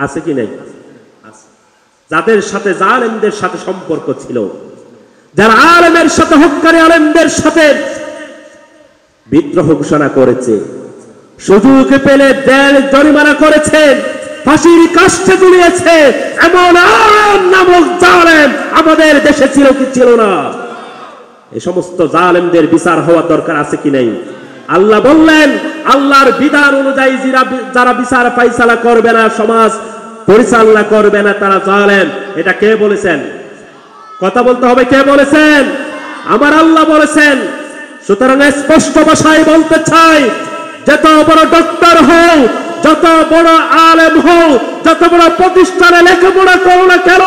আছে কি নাই? যাদের সাথে জালেমদের সাথে সম্পর্ক ছিল, যারা আলেমের সাথে হক্কানি আলেমদের সাথে বিদ্রোহ ঘোষণা করেছে, সুযোগ পেলে দেড় জরিমানা করেছে, ফাঁসির কাষ্ঠে ঝুলিয়েছে, এমন আলেম নামক জালেম আমাদের দেশে ছিল কি ছিল না? এই সমস্ত জালেমদের বিচার হওয়া দরকার আছে কি নাই? আল্লাহ বললেন, আল্লাহর বিধান অনুযায়ী যারা বিচার ফাইসালা করবে না, সমাজ পরিচালনা করবে না, তারা জালেম। এটা কে বলেছেন? কথা বলতে হবে, কে বলেছেন? আমার আল্লাহ বলেছেন। সুতরাং স্পষ্ট ভাষায় বলতে চাই, যত বড় ডক্টর হও, যত বড় আলেম হও, যত বড় প্রতিষ্ঠানে লেখাপড়া করো না কেন,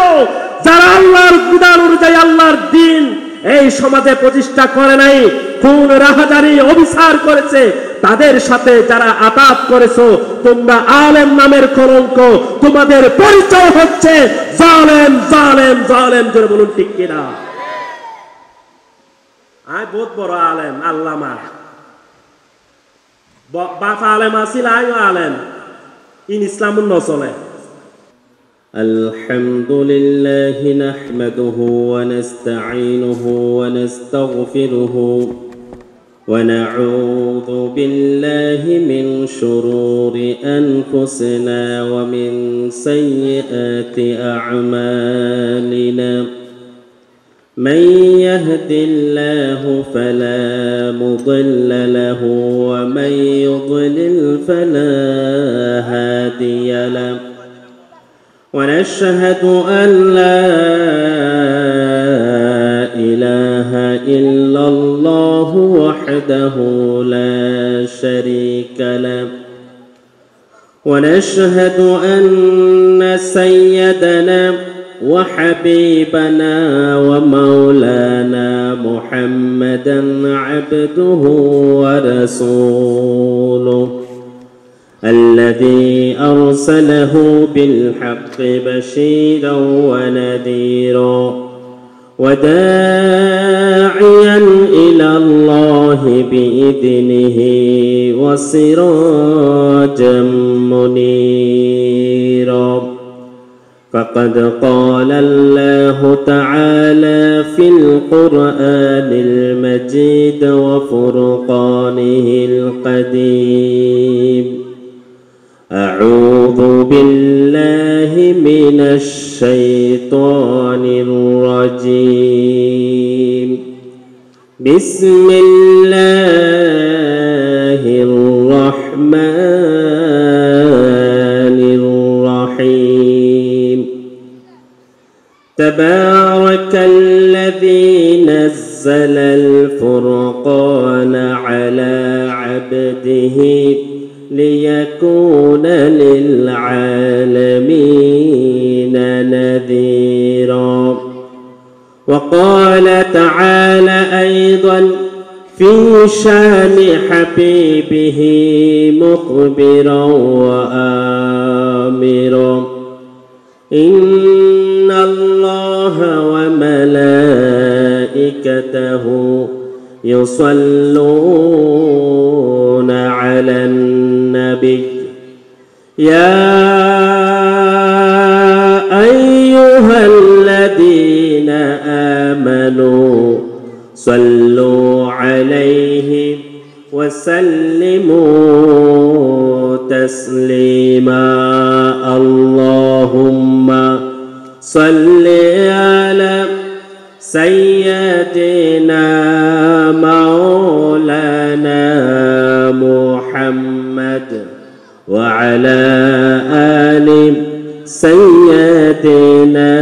যারা আল্লাহর বিধান অনুযায়ী আল্লাহর দ্বীন এই সমাজে প্রতিষ্ঠা করে নাই, খুন রাহাজানি অবিচার করেছে, তাদের সাথে যারা আতাত করেছো, তোমরা আলেম নামের কলঙ্ক, তোমাদের পরিচয় হচ্ছে জালেম জালেম জালেম। জোরে বলুন ঠিক কিনা? আয় বহুত বড় আলেম, আল্লামা বাপ আলেম আসিল, আয় আলেম, ইন ইসলাম নচলে। الحمد لله نحمده ونستعينه ونستغفره ونعوذ بالله من شرور أنفسنا ومن سيئات أعمالنا من يهد الله فلا مضل له ومن يضلل فلا هادي له ونشهد أن لا إله إلا الله وحده لا شريك له ونشهد أن سيدنا وحبيبنا ومولانا محمدا عبده ورسوله الذي أرسله بالحق بشيرا ونذيرا وداعيا إلى الله بإذنه وسراجا منيرا فقد قال الله تعالى في القرآن المجيد وفرقانه القديم أعوذ بالله من الشيطان الرجيم بسم الله الرحمن الرحيم تبارك الذي نزل الفرقان على عبده ليكون للعالمين نذيرا وقال تعالى أيضا في شان حبيبه مخبرا وآمرا إن الله وملائكته يصلون على النبي يا أيها الذين آمنوا صلوا عليه وسلموا تسليما اللهم صل على سيدنا مولانا محمد وعلى آل سيدنا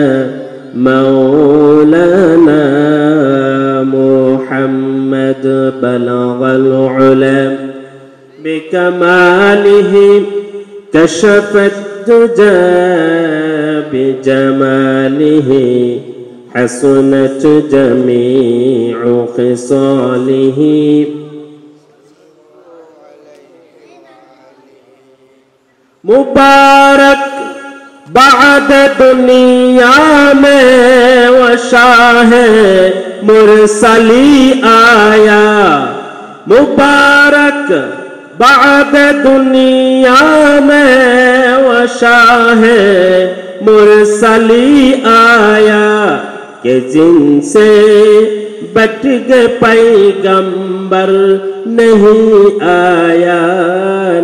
مولانا محمد بلغ العلا بكماله كشف الدجى بجماله حسنت جميع خصاله मुबारक बाद दुनिया में वो शाह मुरसली आया मुबारक बाद दुनिया में वो शाह मुरसली आया कि जिनसे बट गए पैगंबर नहीं आया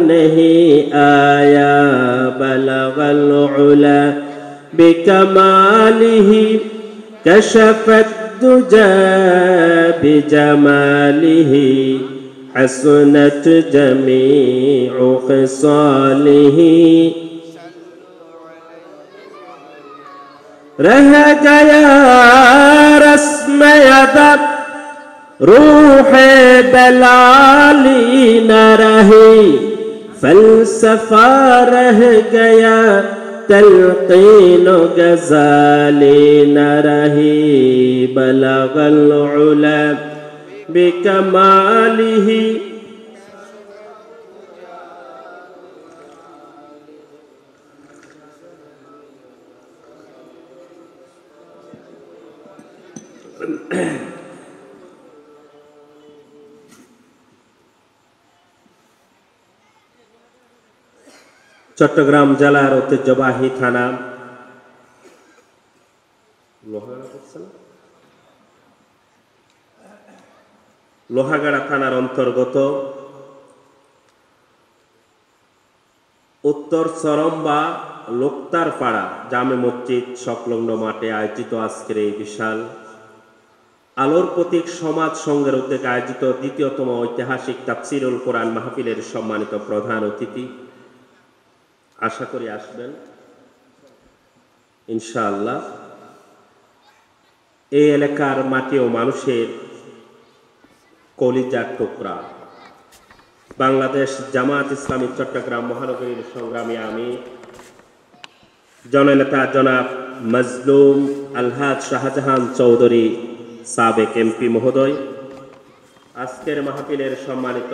नहीं आया बलगल उला बिकमालिही कशफत दुजा बिजमालिही हसनत जमीउ खिसालिही रह गया रस्म अदब रूह दलाली न रही फलसफा रह गया तलकीन गजाली न रही बलगल उला बिकमालिही চট্টগ্রাম জেলার ঐতিহ্যবাহী থানা লোহাগাড়া থানার অন্তর্গত উত্তর চরম্বা লোকতারপাড়া জামে মসজিদ সংলগ্ন মাঠে আয়োজিত আজকের এই বিশাল আলোর প্রতীক সমাজ সংঘের উদ্যোগে আয়োজিত দ্বিতীয়তম ঐতিহাসিক তাফসীরুল কোরআন মাহফিলের সম্মানিত প্রধান অতিথি, আশা করি আসবেন ইনশাআল্লাহ। এই এলাকার মাটি ও মানুষের কলিজার টুকরা বাংলাদেশ জামায়াত ইসলামী চট্টগ্রাম মহানগরীর সংগ্রামী আমি জননেতা জনাব মজলুম আলহাজ শাহজাহান চৌধুরী সাবেক এমপি মহোদয়, আজকের মাহফিলের সম্মানিত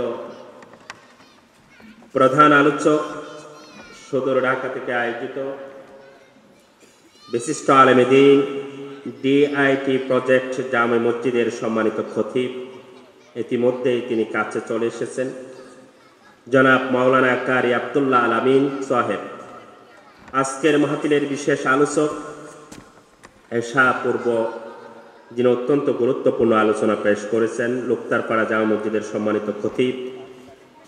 প্রধান আলোচক, সদর ঢাকা থেকে আয়োজিত বিশিষ্ট আলেমে দ্বীন ডিআইটি প্রজেক্ট জামে মসজিদের সম্মানিত খতিব, ইতিমধ্যেই তিনি কাছে চলে এসেছেন, জনাব মাওলানা কারি আব্দুল্লাহ আল আমিন সাহেব, আজকের মাহফিলের বিশেষ আলোচক, এশা পূর্ব যিনি অত্যন্ত গুরুত্বপূর্ণ আলোচনা পেশ করেছেন, লোকতারপাড়া জামে মসজিদের সম্মানিত খতিব,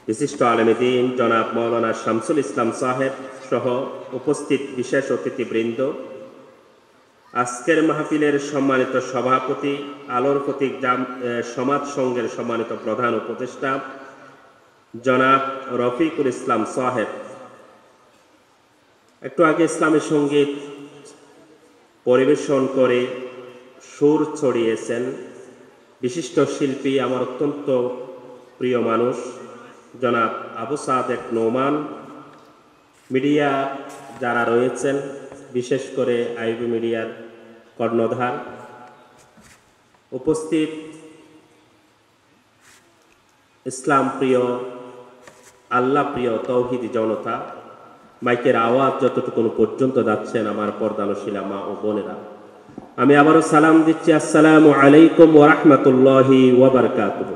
বিশিষ্ট আলেমে দ্বীন জনাব মাওলানা শামসুল ইসলাম সাহেব সহ উপস্থিত বিশেষ অতিথিবৃন্দ, আজকের মাহফিলের সম্মানিত সভাপতি, আলোর প্রতীক সমাজ সংঘের সম্মানিত প্রধান উপদেষ্টা জনাব রফিকুল ইসলাম সাহেব, একটু আগে ইসলামী সঙ্গীত পরিবেশন করে সুর ছড়িয়েছেন বিশিষ্ট শিল্পী, আমার অত্যন্ত প্রিয় মানুষ জনাব আবু সাদেক নোমান, মিডিয়া যারা রয়েছেন বিশেষ করে আইবি মিডিয়ার কর্ণধার, উপস্থিত ইসলাম প্রিয় আল্লাহ প্রিয় তৌহিদি জনতা, মাইকের আওয়াজ যতটুকু পর্যন্ত যাচ্ছেন আমার পর্দানশীলা মা ও বোনেরা, আমি আবারও সালাম দিচ্ছি, আসসালামু আলাইকুম ওয়া রাহমাতুল্লাহি ওয়া বারাকাতুহু।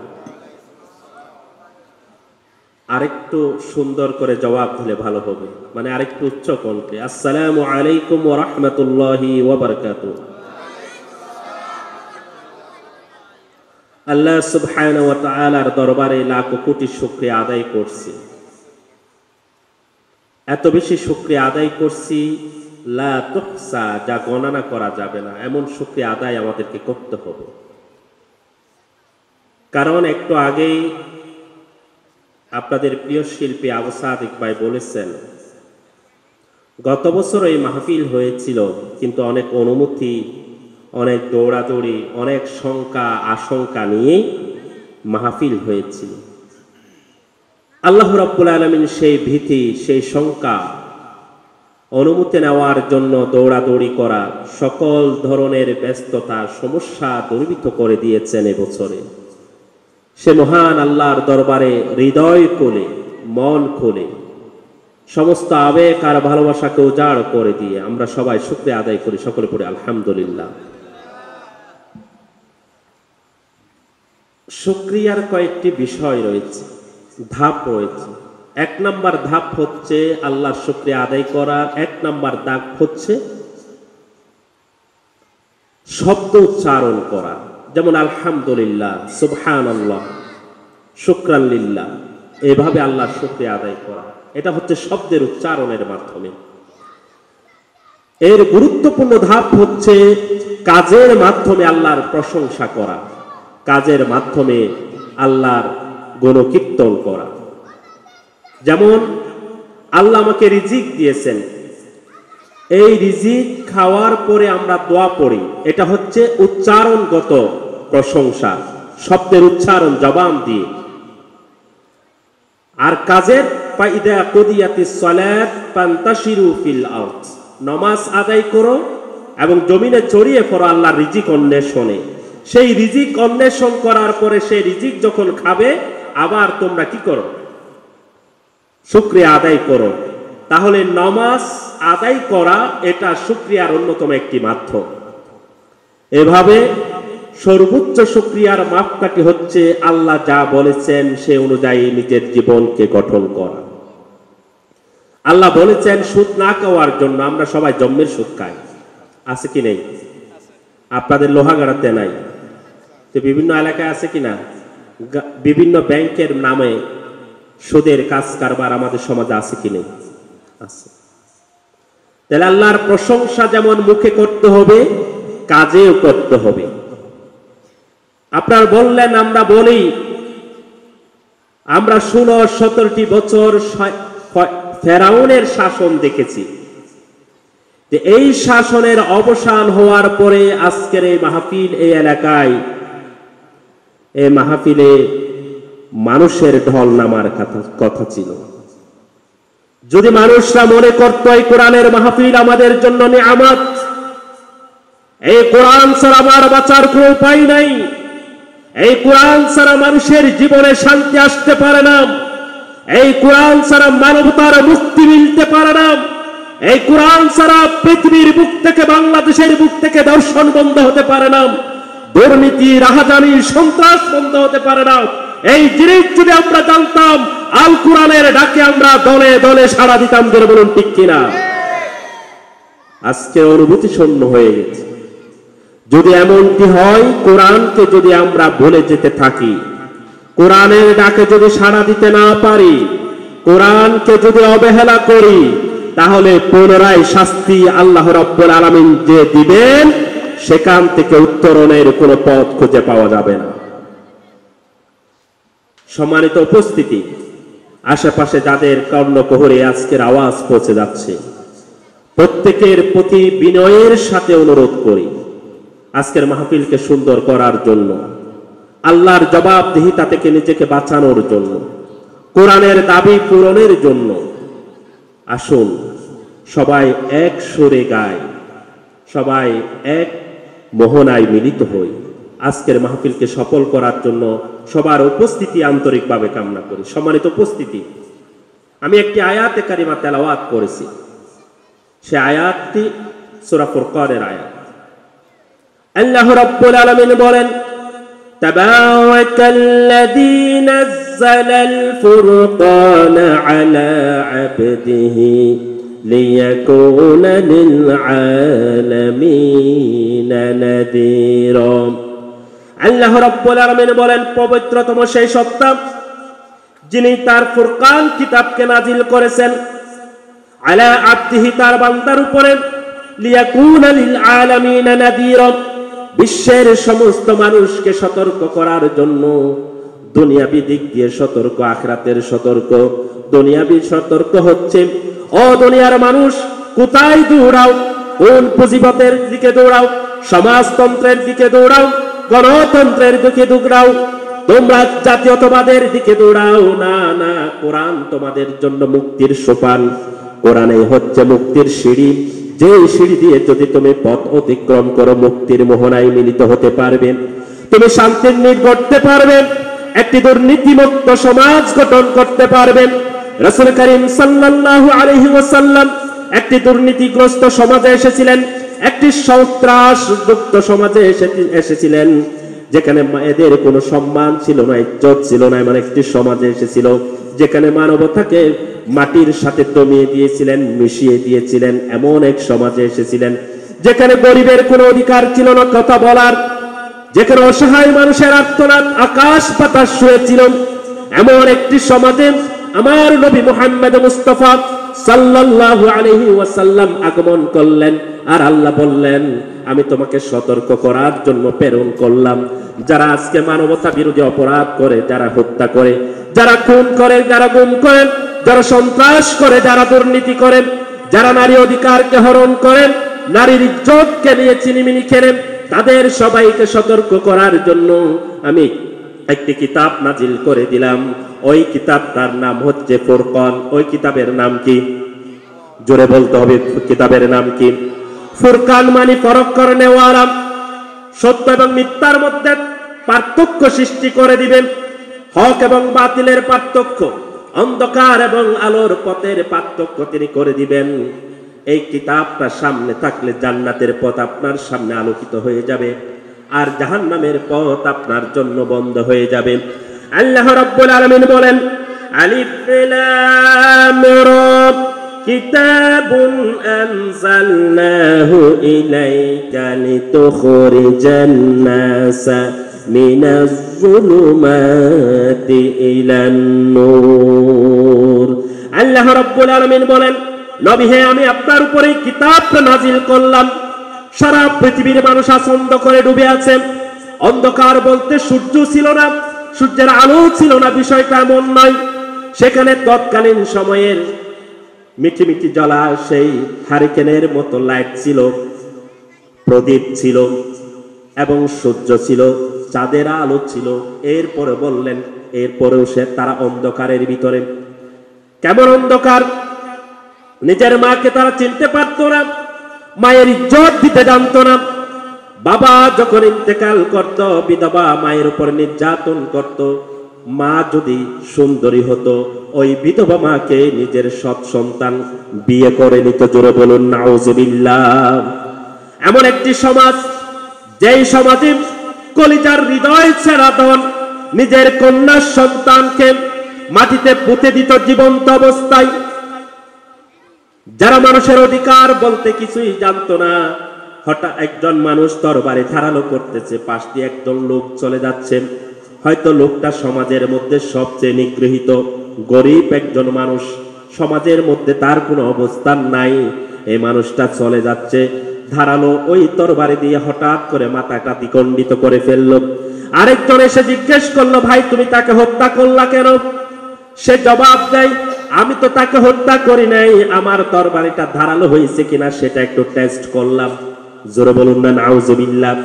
আরেকটু সুন্দর করে জবাব দিলে ভালো হবে, মানে আরেকটু উচ্চ কণ্ঠে, আসসালামু আলাইকুম ওয়া রাহমাতুল্লাহি ওয়া বারাকাতুহু। আল্লাহ সুবহানাহু ওয়া তাআলার দরবারে লাখ কোটি শুকরিয়া আদায় করছি, এত বেশি শুকরিয়া আদায় করছি লা তুহসা, যা গণনা করা যাবে না, এমন শুকরিয়া আদায় আমাদেরকে করতে হবে। কারণ একটু আগেই আপনাদের প্রিয় শিল্পী আবু সাদিক ভাই বলেছেন, গত বছর এই মাহফিল হয়েছিল, কিন্তু অনেক অনুমতি, অনেক দৌড়াদৌড়ি, অনেক শঙ্কা আশঙ্কা নিয়েই মাহফিল হয়েছিল। আল্লাহ রাব্বুল আলামিন সেই ভীতি, সেই শঙ্কা, অনুমতি নেওয়ার জন্য দৌড়াদৌড়ি করা, সকল ধরনের ব্যস্ততা সমস্যা দূরীভূত করে দিয়েছেন এবছরে। সে মহান আল্লাহর দরবারে হৃদয় খুলে, মন খুলে, সমস্ত আবেগ আর ভালোবাসাকে উজাড় করে দিয়ে আমরা সবাই শুকরিয়া আদায় করি, সকলে পড়ে আলহামদুলিল্লাহ। শুকরিয়ার কয়েকটি বিষয় রয়েছে, ধাপ রয়েছে। 1 নাম্বার ধাপ হচ্ছে আল্লাহর শুকরিয়া আদায় করা। 1 নাম্বার ধাপ হচ্ছে শব্দ উচ্চারণ করা, যেমন আলহামদুলিল্লাহ, সুবহানাল্লাহ, শুকরান লিল্লাহ, এভাবে আল্লাহর শুকরিয়া আদায় করা। এটা হচ্ছে শব্দের উচ্চারণের মাধ্যমে। এর গুরুত্বপূর্ণ ধাপ হচ্ছে কাজের মাধ্যমে আল্লাহর প্রশংসা করা, কাজের মাধ্যমে আল্লাহর গুণকীর্তন করা। যেমন আল্লাহ আমাকে রিজিক দিয়েছেন, এই রিজিক খাওয়ার পরে আমরা দোয়া পড়ি, এটা হচ্ছে উচ্চারণগত প্রশংসা, শব্দের উচ্চারণ জবান দিয়ে। আর কাজের ফাইদা কুদিয়াতিস সালাত ফান্তাশিরু ফিল আরদ, নামাজ আদায় করো এবং জমিনে ছড়িয়ে পড়ো আল্লাহর রিজিক অন্বেষণে। সেই রিজিক অন্বেষণ করার পরে সেই রিজিক যখন খাবে, আবার তোমরা কি করো? শুকরিয়া আদায় করো। তাহলে নামাজ আদায় করা এটা শুকরিয়ার অন্যতম একটি মাধ্যম। এভাবে সর্বোচ্চ শুকরিয়ার মাপকাঠি হচ্ছে আল্লাহ যা বলেছেন সে অনুযায়ী নিজের জীবনকে গঠন করা। আল্লাহ বলেছেন সুদ না খাওয়ার জন্য, আমরা সবাই জন্মের সুদ খাই, আছে কি নেই? আপনাদের লোহাগাড়াতে নাই, তো বিভিন্ন এলাকায় আছে কিনা? বিভিন্ন ব্যাংকের নামে সুদের কাজ কারবার আমাদের সমাজে আছে কি নেই? আছে। তাহলে আল্লাহর প্রশংসা যেমন মুখে করতে হবে, কাজেও করতে হবে। আপনার বললেন, আমরা বলি আমরা 16-17টি বছর ফেরাউনের শাসন দেখেছি, যে এই শাসনের অবসান হওয়ার পরে আজকের এই মাহফিল, এই এলাকায় এই মাহফিলে মানুষের ঢল নামার কথা ছিল। যদি মানুষরা মনে করত এই কোরআনের মাহফিল আমাদের জন্য নিয়ামত, এই কোরআন ছাড়া আমার বাঁচার কোনো উপায় নাই, এই কোরআন ছাড়া মানুষের জীবনে শান্তি আসতে পারে না, এই কোরআন ছাড়া মানবতার মুক্তি মিলতে পারে না, এই কোরআন ছাড়া পৃথিবীর বুক থেকে, বাংলাদেশের বুক থেকে দর্শন বন্ধ হতে পারে না, দুর্নীতি, রাহাজানি, সন্ত্রাস বন্ধ হতে পারে না। এই জিনিস যদি আমরা জানতাম, আল কোরআনের ডাকে আমরা দলে দলে সাড়া দিতাম। জোরে বলুন ঠিক কিনা? আজকে অনুভূতি শূন্য হয়ে গেছে। যদি এমনটি হয়, কোরআনকে যদি আমরা ভুলে যেতে থাকি, কোরআনের ডাকে যদি সাড়া দিতে না পারি, কোরআনকে যদি অবহেলা করি, তাহলে পুনরায় শাস্তি আল্লাহ রাব্বুল আলামিন যে দিবেন, সেখান থেকে উত্তরণের কোনো পথ খুঁজে পাওয়া যাবে না। সম্মানিত উপস্থিতি, আশেপাশে যাদের কর্ণকুহরে আজকের আওয়াজ পৌঁছে যাচ্ছে, প্রত্যেকের প্রতি বিনয়ের সাথে অনুরোধ করি আজকের মাহফিলকে সুন্দর করার জন্য, আল্লাহর জবাবদিহিতা থেকে নিজেকে বাঁচানোর জন্য, কোরআনের দাবি পূরণের জন্য আসুন সবাই এক সুরে গাই, সবাই এক মোহনায় মিলিত হই। আজকের মাহফিলকে সফল করার জন্য সবার উপস্থিতি আন্তরিকভাবে কামনা করি। সম্মানিত উপস্থিতি, আমি একটি আয়াতে কারিমা তেলাওয়াত করেছি, সে আয়াতটি সূরা ফুরকানের আয়াত। আল্লাহ রাব্বুল আলামিন বলেন, তাবারাকাল্লাযী নাযালাল ফুরকানা আলা আবদিহি লিয়াকুনা লিল আলামিনা নাযীরা। আল্লাহ রাব্বুল আলামিন বলেন, পবিত্রতম সেই সত্তা যিনি তার ফুরকান কিতাবকে নাজিল করেছেন আলা আবদিহি, তার বান্দার উপরে, লিয়াকুনা লিল আলামিনা নাযীরা, বিশ্বের সমস্ত মানুষকে সতর্ক করার জন্য। দুনিয়াবি দিক দিয়ে সতর্ক, আখিরাতের সতর্ক। দুনিয়াবি সতর্ক হচ্ছে, ও দুনিয়ার মানুষ, কোথায় দৌড়াও? কোন পুঁজিবাদের দিকে দৌড়াও? সমাজতন্ত্রের দিকে দৌড়াও? গণতন্ত্রের দিকে দৌড়াও? তোমরা জাতীয়তাবাদের দিকে দৌড়াও না, না, কোরআন তোমাদের জন্য মুক্তির সোপান। কোরআনে হচ্ছে মুক্তির সিঁড়ি, যে সিঁড়ি দিয়ে যদি তুমি পথ অতিক্রম করো, মুক্তির মোহনায় মিলিত হতে পারবে, তুমি শান্তির নিট গড়তে পারবে, একটি দুর্নীতিমুক্ত সমাজ গঠন করতে পারবেন। রাসূল করিম সাল্লাল্লাহু আলাইহি ওয়াসাল্লাম একটি দুর্নীতিগ্রস্ত সমাজে এসেছিলেন, একটি সন্ত্রাসযুক্ত সমাজে এসেছিলেন। যেখানে মায়েদের কোনো সম্মান ছিল না, ইজ্জত ছিল না, এমন একটি সমাজে এসেছিল যেখানে মানবতাকে মাটির সাথে দমিয়ে দিয়েছিলেন, মিশিয়ে দিয়েছিলেন। এমন এক সমাজে এসেছিলেন যেখানে গরিবের কোনো অধিকার ছিল না কথা বলার, যেখানে অসহায় মানুষের আর্তনাদ আকাশ বাতাস শুয়েছিল। এমন একটি সমাজে আমার নবী মুহাম্মদ মুস্তাফা সাল্লাল্লাহু আলাইহি ওয়াসাল্লাম আগমন করলেন। আর আল্লাহ বললেন, আমি তোমাকে সতর্ক করার জন্য প্রেরণ করলাম। যারা আজকে মানবতা বিরোধী অপরাধ করে, যারা হত্যা করে, যারা খুন করে, যারা গুম করে, যারা সন্ত্রাস করে, যারা দুর্নীতি করে, যারা নারী অধিকারকে হরণ করেন, নারীর ইজ্জতকে নিয়ে চিনিমিনি খেলেন, তাদের সবাইকে সতর্ক করার জন্য আমি একটি কিতাব নাজিল করে দিলাম। ওই কিতাবটার নাম হচ্ছে ফুরকান। ওই কিতাবের নাম কি? জোরে বলতে হবে, কিতাবের নাম কি? ফুরকান মানে ফরক করে নেওয়ালা, সত্য এবং মিথ্যার মধ্যে পার্থক্য সৃষ্টি করে দিবেন, হক এবং বাতিলের পার্থক্য, অন্ধকার এবং আলোর পথের পার্থক্য তিনি করে দিবেন। এই কিতাবটা সামনে থাকলে জান্নাতের পথ আপনার সামনে আলোকিত হয়ে যাবে, আর জাহান্নামের পথ আপনার জন্য বন্ধ হয়ে যাবে। আল্লাহ রাব্বুল আলামিন বলেন, আলিফ লাম রা কিতাবুন আনজালনাহু ইলাইকা লিতুখরিজান নাসা মিনাজ যুলুমাতি ইলান নূর। আল্লাহ রাব্বুল আলামিন বলেন, নবী হে, আমি আপনার উপরে কিতাবটা নাজিল করলাম। সারা পৃথিবীর মানুষ আসন্দ করে ডুবে আছে। অন্ধকার বলতে সূর্য ছিল না, সূর্যের আলো ছিল না, বিষয়টা এমন নয়। সেখানে তৎকালীন সময়ের মিটি মিটি জ্বলা সেই হারিকেনের মতো লাইট ছিল, প্রদীপ ছিল এবং সূর্য ছিল, চাঁদের আলো ছিল। এরপরে বললেন, এরপরেও তারা অন্ধকারের ভিতরে। কেমন অন্ধকার? নিজের মাকে তারা চিনতে পারতো না, মায়ের ইজ্জত দিতে জানতো না। বাবা যখন ইন্তেকাল করত, বিধবা মায়ের উপর নির্যাতন করত। মা যদি সুন্দরী হতো, ওই বিধবা মাকে নিজের সৎ সন্তান বিয়ে করে নিত। জোরে বলুন নাউজুবিল্লাহ। এমন একটি সমাজ, যেই সমাজে কলিজার হৃদয় ছেড়া দন নিজের কন্যা সন্তানকে মাটিতে পুঁতে দিত জীবন্ত অবস্থায়। যারা মানুষের অধিকার বলতে কিছুই জানতো না, হঠাৎ একজন মানুষ তরবারি ধারালো করতেছে, পাশ দিয়ে একজন লোক চলে যাচ্ছে। হয়তো লোকটা সমাজের মধ্যে সবচেয়ে নিগৃহীত, গরিব একজন মানুষ, সমাজের মধ্যে তার কোনো অবস্থান নাই। এই মানুষটা চলে যাচ্ছে, ধারালো ওই তরবারি দিয়ে হঠাৎ করে মাথাটা দ্বিখণ্ডিত করে ফেললো। আরেকজন এসে জিজ্ঞেস করলো, ভাই তুমি তাকে হত্যা করলা কেন? সে জবাব দেয়, আমি তো তাকে হত্যা করি নাই, আমার তরবারিটা ধারালো হয়েছে কিনা সেটা একটু টেস্ট করলাম। জোরে বলুন না নাউজুবিল্লাহ।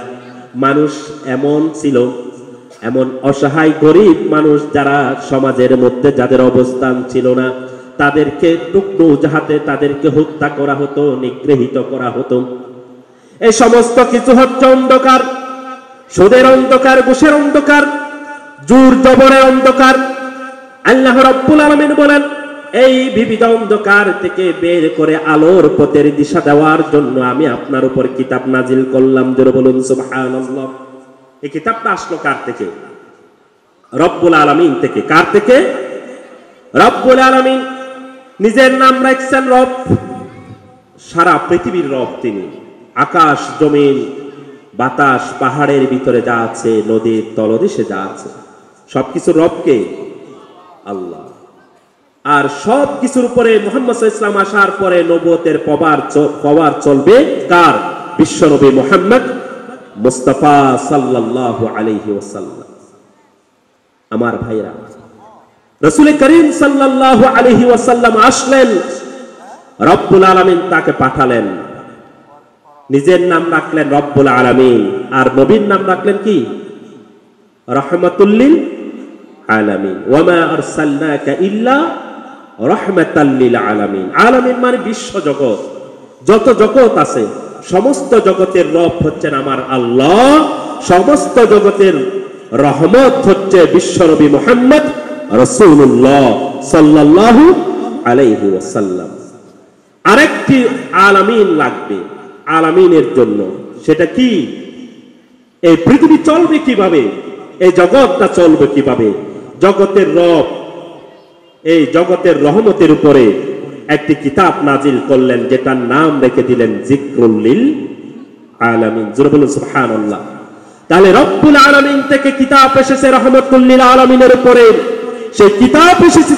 মানুষ এমন ছিল, এমন অসহায় গরিব মানুষ যারা সমাজের মধ্যে যাদের অবস্থান ছিল না, তাদেরকে টুকরো জাহাতে তাদেরকে হত্যা করা হতো, নিগৃহীত করা হতো। এই সমস্ত কিছু হচ্ছে অন্ধকার, সুদের অন্ধকার, ঘুষের অন্ধকার, জোর জবরের অন্ধকার। আল্লাহ রাব্বুল আলামিন বলেন, এই বিবিধ অন্ধকার থেকে বের করে আলোর পথের দিশা দেওয়ার জন্য আমি আপনার উপর কিতাব নাজিল করলাম। জোরে বলুন সুবহানাল্লাহ। এই কিতাবটা আসলো কার থেকে? রব্বুল আলামিন থেকে। কার থেকে? রব্বুল আলামিন। নিজের নাম রাখছেন রব, সারা পৃথিবীর রব তিনি। আকাশ, জমিন, বাতাস, পাহাড়ের ভিতরে যা আছে, নদীর তলদেশে যা আছে, সবকিছু রবকে? আল্লাহ। আর সব কিছুর উপরে মুহাম্মদ সাল্লাল্লাহু আলাইহি ওয়াসাল্লাম আসার পরে নবুয়তের পাওয়ার চলবে কার? বিশ্বনবী মুহাম্মদ মুস্তাফা সাল্লাল্লাহু আলাইহি ওয়াসাল্লাম। আমার ভাইরা, রাসূল করিম সাল্লাল্লাহু আলাইহি ওয়াসাল্লাম আসলেন, রব্বুল আলামিন তাকে পাঠালেন। নিজের নাম রাখলেন রব্বুল আলামিন, আর নবীর নাম রাখলেন কি? রাহমাতুল লিল আলামিন। ওয়া মা আরসালনাকা ইল্লা রাহমাতাল লিল আলামিন। আলামিন মানে বিশ্ব জগৎ, যত জগৎ আছে সমস্ত জগতের রব হচ্ছেন আমার আল্লাহ। সমস্ত জগতের রহমত হচ্ছে বিশ্বনবী মুহাম্মদ রাসূলুল্লাহ সাল্লাল্লাহু আলাইহি ওয়াসাল্লাম। আরেকটি আলামিন লাগবে আলামিনের জন্য, সেটা কি? এই পৃথিবী চলবে কিভাবে, এই জগৎটা চলবে কিভাবে? জগতের রব এই জগতের রহমতের উপরে একটি কিতাব নাজিল করলেন, যেটার নাম রেখে দিলেন যিকরুল লিল আলামিন। জোরে বলুন সুবহানাল্লাহ। তাহলে রব্বুল আলামিন থেকে কিতাব এসেছে রহমতুল লিল আলামিনের উপরে, সেই কিতাব এসেছে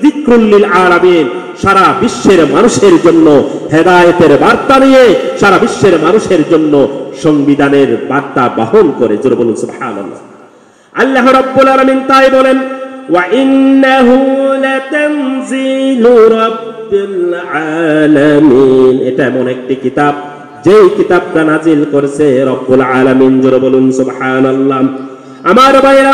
যিকরুল লিল আলামিন, সারা বিশ্বের মানুষের জন্য হেদায়েতের বার্তা নিয়ে, সারা বিশ্বের মানুষের জন্য সংবিধানের বার্তা বহন করে। জোরে বলুন সুবহানাল্লাহ। আল্লাহ রাব্বুল আলামিন তাই বলেন, ওয়া ইন্নাহু লাতানজিলু রাব্বিল আলামিন, এটা এমন একটি কিতাব যেই কিতাবটা নাজিল করেছে রব্বুল আলামিন। জোরে বলুন সুবহানাল্লাহ। আমার ভাইরা,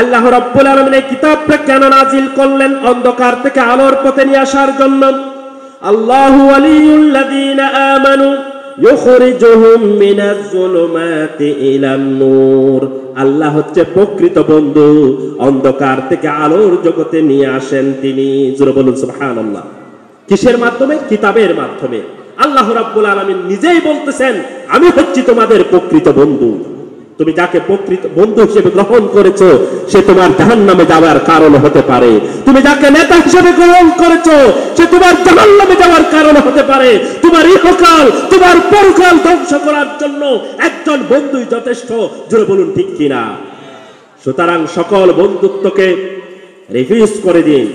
আল্লাহ রাব্বুল আলামিন এই কিতাবটা কেন নাজিল করলেন? অন্ধকার থেকে আলোর পথে নিয়ে আসার জন্য। আল্লাহু ওয়ালিয়ুল্লাযীনা আমানু ইউখরিজুহুম মিনাজ যুলুমাতি ইলান নূর। আল্লাহ হচ্ছে প্রকৃত বন্ধু, অন্ধকার থেকে আলোর জগতে নিয়ে আসেন তিনি। জোরে বলুন সুবহানাল্লাহ। কিসের মাধ্যমে? কিতাবের মাধ্যমে। আল্লাহ রাব্বুল আলামিন নিজেই বলতেছেন, আমি হচ্ছি তোমাদের প্রকৃত বন্ধু। তুমি যাকে প্রকৃত বন্ধু হিসেবে গ্রহণ করেছো, সে তোমার জাহান্নামে যাওয়ার কারণ হতে পারে। তুমি যাকে নেতা হিসেবে গ্রহণ করেছো, সে তোমার জাহান্নামে যাওয়ার কারণ হতে পারে। তোমার ইহকাল, তোমার পরকাল ধ্বংস করার জন্য একজন বন্ধুই যথেষ্ট। জোরে বলুন ঠিক কিনা? সুতরাং সকল বন্ধুত্বকে রিফিউজ করে দিন,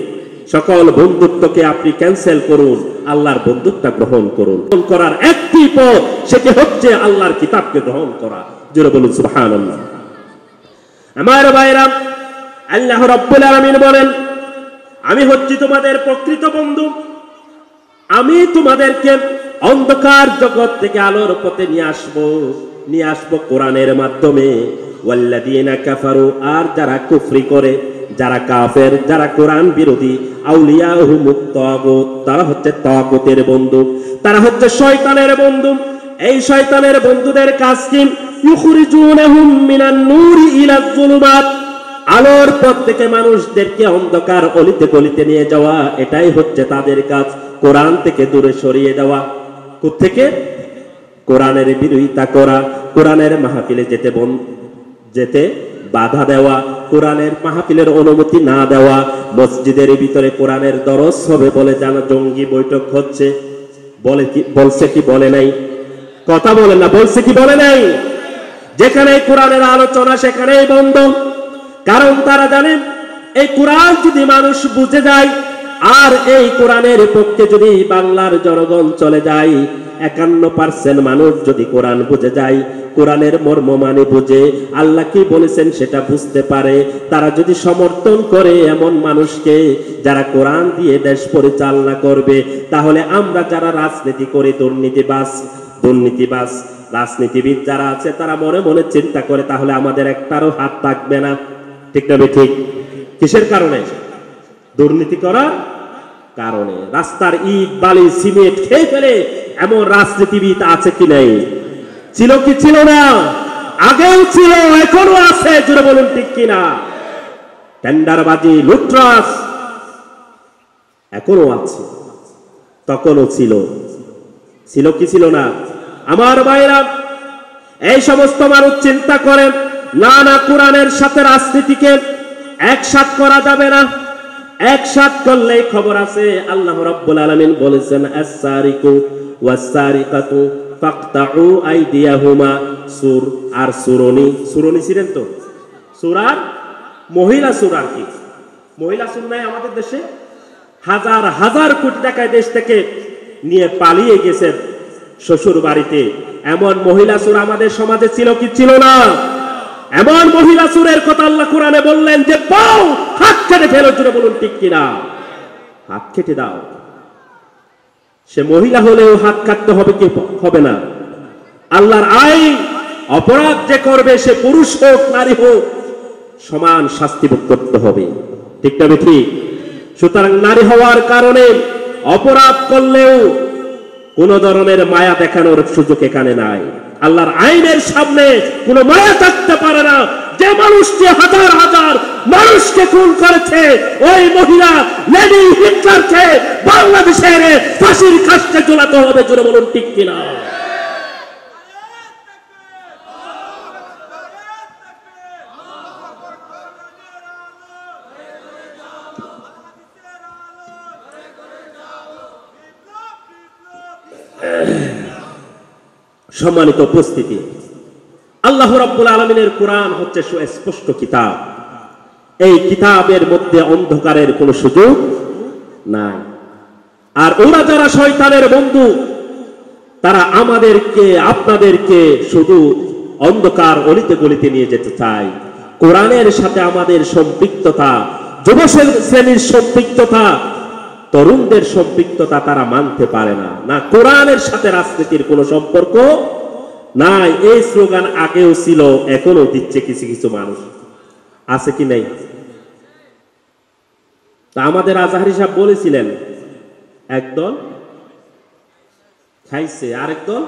সকল বন্ধুত্বকে আপনি ক্যান্সেল করুন, আল্লাহর বন্ধুত্ব গ্রহণ করুন। করার একটি পথ, সেটি হচ্ছে আল্লাহর কিতাবকে গ্রহণ করা। জোরে বলুন সুবহানাল্লাহ। আমার ভাইরা, আল্লাহ রাব্বুল আলামিন বলেন, আমি হচ্ছি তোমাদের প্রকৃত বন্ধু, আমি তোমাদেরকে অন্ধকার জগৎ থেকে আলোর পথে নিয়ে আসবো কোরআনের মাধ্যমে। ওয়াল্লাযীনা কাফারু, আর যারা কুফরি করে, যারা কাফের, যারা কোরআন বিরোধী, আউলিয়াহুমুত তাগুত, তারা হচ্ছে তাগুতের বন্ধু, তারা হচ্ছে শয়তানের বন্ধু। এই শয়তানের বন্ধুদের কাজ কি? ইউখরিজুনাহুম মিনান নূরি ইলাজ যুলুমাত, আলোর পথ থেকে মানুষদেরকে অন্ধকার অলিতে গলিতে নিয়ে যাওয়া, এটাই হচ্ছে তাদের কাজ। কোরআন থেকে দূরে সরিয়ে দেওয়া। কোত্থেকে? কোরআনের বিরোধিতা করা, কোরআনের মাহফিলে যেতে বাধা দেওয়া, কোরআনের মাহফিলের অনুমতি না দেওয়া, মসজিদের ভিতরে কোরআনের দরস হবে বলে জানা জঙ্গি বৈঠক হচ্ছে, বলছে কি বলে নাই? কথা বলেন না, বলছে কি বলে নাই? যেখানে কোরআনের আলোচনা সেখানেই বন্ধ। কারণ তারা জানেন, এই কোরআন যদি মানুষ বুঝে যায়, আর এই কোরআনের পক্ষে যদি বাংলার জনগণ চলে যায়, 51% মানুষ যদি কোরআন বুঝে যায়, কোরআনের মর্ম মানে বুঝে, আল্লাহ কি বলেছেন সেটা বুঝতে পারে, তারা যদি সমর্থন করে এমন মানুষকে যারা কোরআন দিয়ে দেশ পরিচালনা করবে, তাহলে আমরা যারা রাজনীতি করি, দুর্নীতিবাজ রাজনীতিবিদ যারা আছে, তারা মনে মনে চিন্তা করে, তাহলে আমাদের একটারও হাত থাকবে না। ঠিক না ঠিক? কিসের কারণে? দুর্নীতি করার কারণে। রাস্তার ইট বালি সিমেন্ট খেয়ে ফেলে এমন রাজনীতিবিদ আছে কি নাই? ছিল কি ছিল না? আগেও ছিল, এখনো আছে। জোরে বলুন ঠিক কিনা? টেন্ডারবাজি, লুটরাজ এখনো আছে, তখনও ছিল কি ছিল না? আমার ভাইরা, এই সমস্ত মানুষ চিন্তা করেন, না না, কোরআনের সাথে রাজনীতিকে একসাথ করা যাবে না। একসাথ করলেই খবর আছে। আল্লাহ রাব্বুল আলামিন বলেছেন, আস-সারিকু ওয়াস-সারিকাতু ফাকতাউ আইদিয়াহুমা। সূর আর সুরনি ছিলেন তো? সূরার মহিলা সূর। আর কি মহিলা সূর নাই আমাদের দেশে? হাজার হাজার কোটি টাকা দেশ থেকে নিয়ে পালিয়ে গেছে শ্বশুর বাড়িতে। এমন মহিলা সূর আমাদের সমাজে ছিল কি ছিল না? এমন মহিলা সূরের কথা আল্লাহ কোরআনে বললেন যে পাও হাত কেটে ফেলো। জুড়ে বলুন ঠিক কিনা? হাত কেটে দাও। সে মহিলা হলেও হাত কাটতে হবে কি হবে না? আল্লাহর আইন, অপরাধ যে করবে সে পুরুষ হোক নারী হোক, সমান শাস্তি ভোগ করতে হবে। ঠিক না ঠিক? সুতরাং নারী হওয়ার কারণে অপরাধ করলেও কোন ধরনের মায়া দেখানোর সুযোগ এখানে নাই। আল্লাহর আইনের সামনে কোন মায়া থাকতে পারে না। যে মানুষটি হাজার হাজার মানুষকে খুন করেছে, ওই মহিলা লেডি হিটলারকে বাংলাদেশের ফাঁসির কাস্টে ঝোলাতে হবে। জোরে বলুন ঠিক কিনা? সম্মানিত উপস্থিতি, আল্লাহ রাব্বুল আলামিনের কোরআন হচ্ছে সুস্পষ্ট কিতাব। এই কিতাবের মধ্যে অন্ধকারের কোনো সুযোগ নাই। আর ওরা যারা শয়তানের বন্ধু, তারা আমাদেরকে আপনাদেরকে শুধু অন্ধকার অলিতে গলিতে নিয়ে যেতে চায়। কোরআনের সাথে আমাদের সম্পৃক্ততা, যুব শ্রেণীর সম্পৃক্ততা, তরুণদের সম্পৃক্ততা তারা মানতে পারে না। না, কোরআনের সাথে রাজনীতির কোনো সম্পর্ক নাই। এই স্লোগান আগেও ছিল, এখনো দিচ্ছে কিছু কিছু মানুষ, আছে কি নাই? তা আমাদের আজহারী সাহেব বলেছিলেন, একদল খাইছে আরেক দল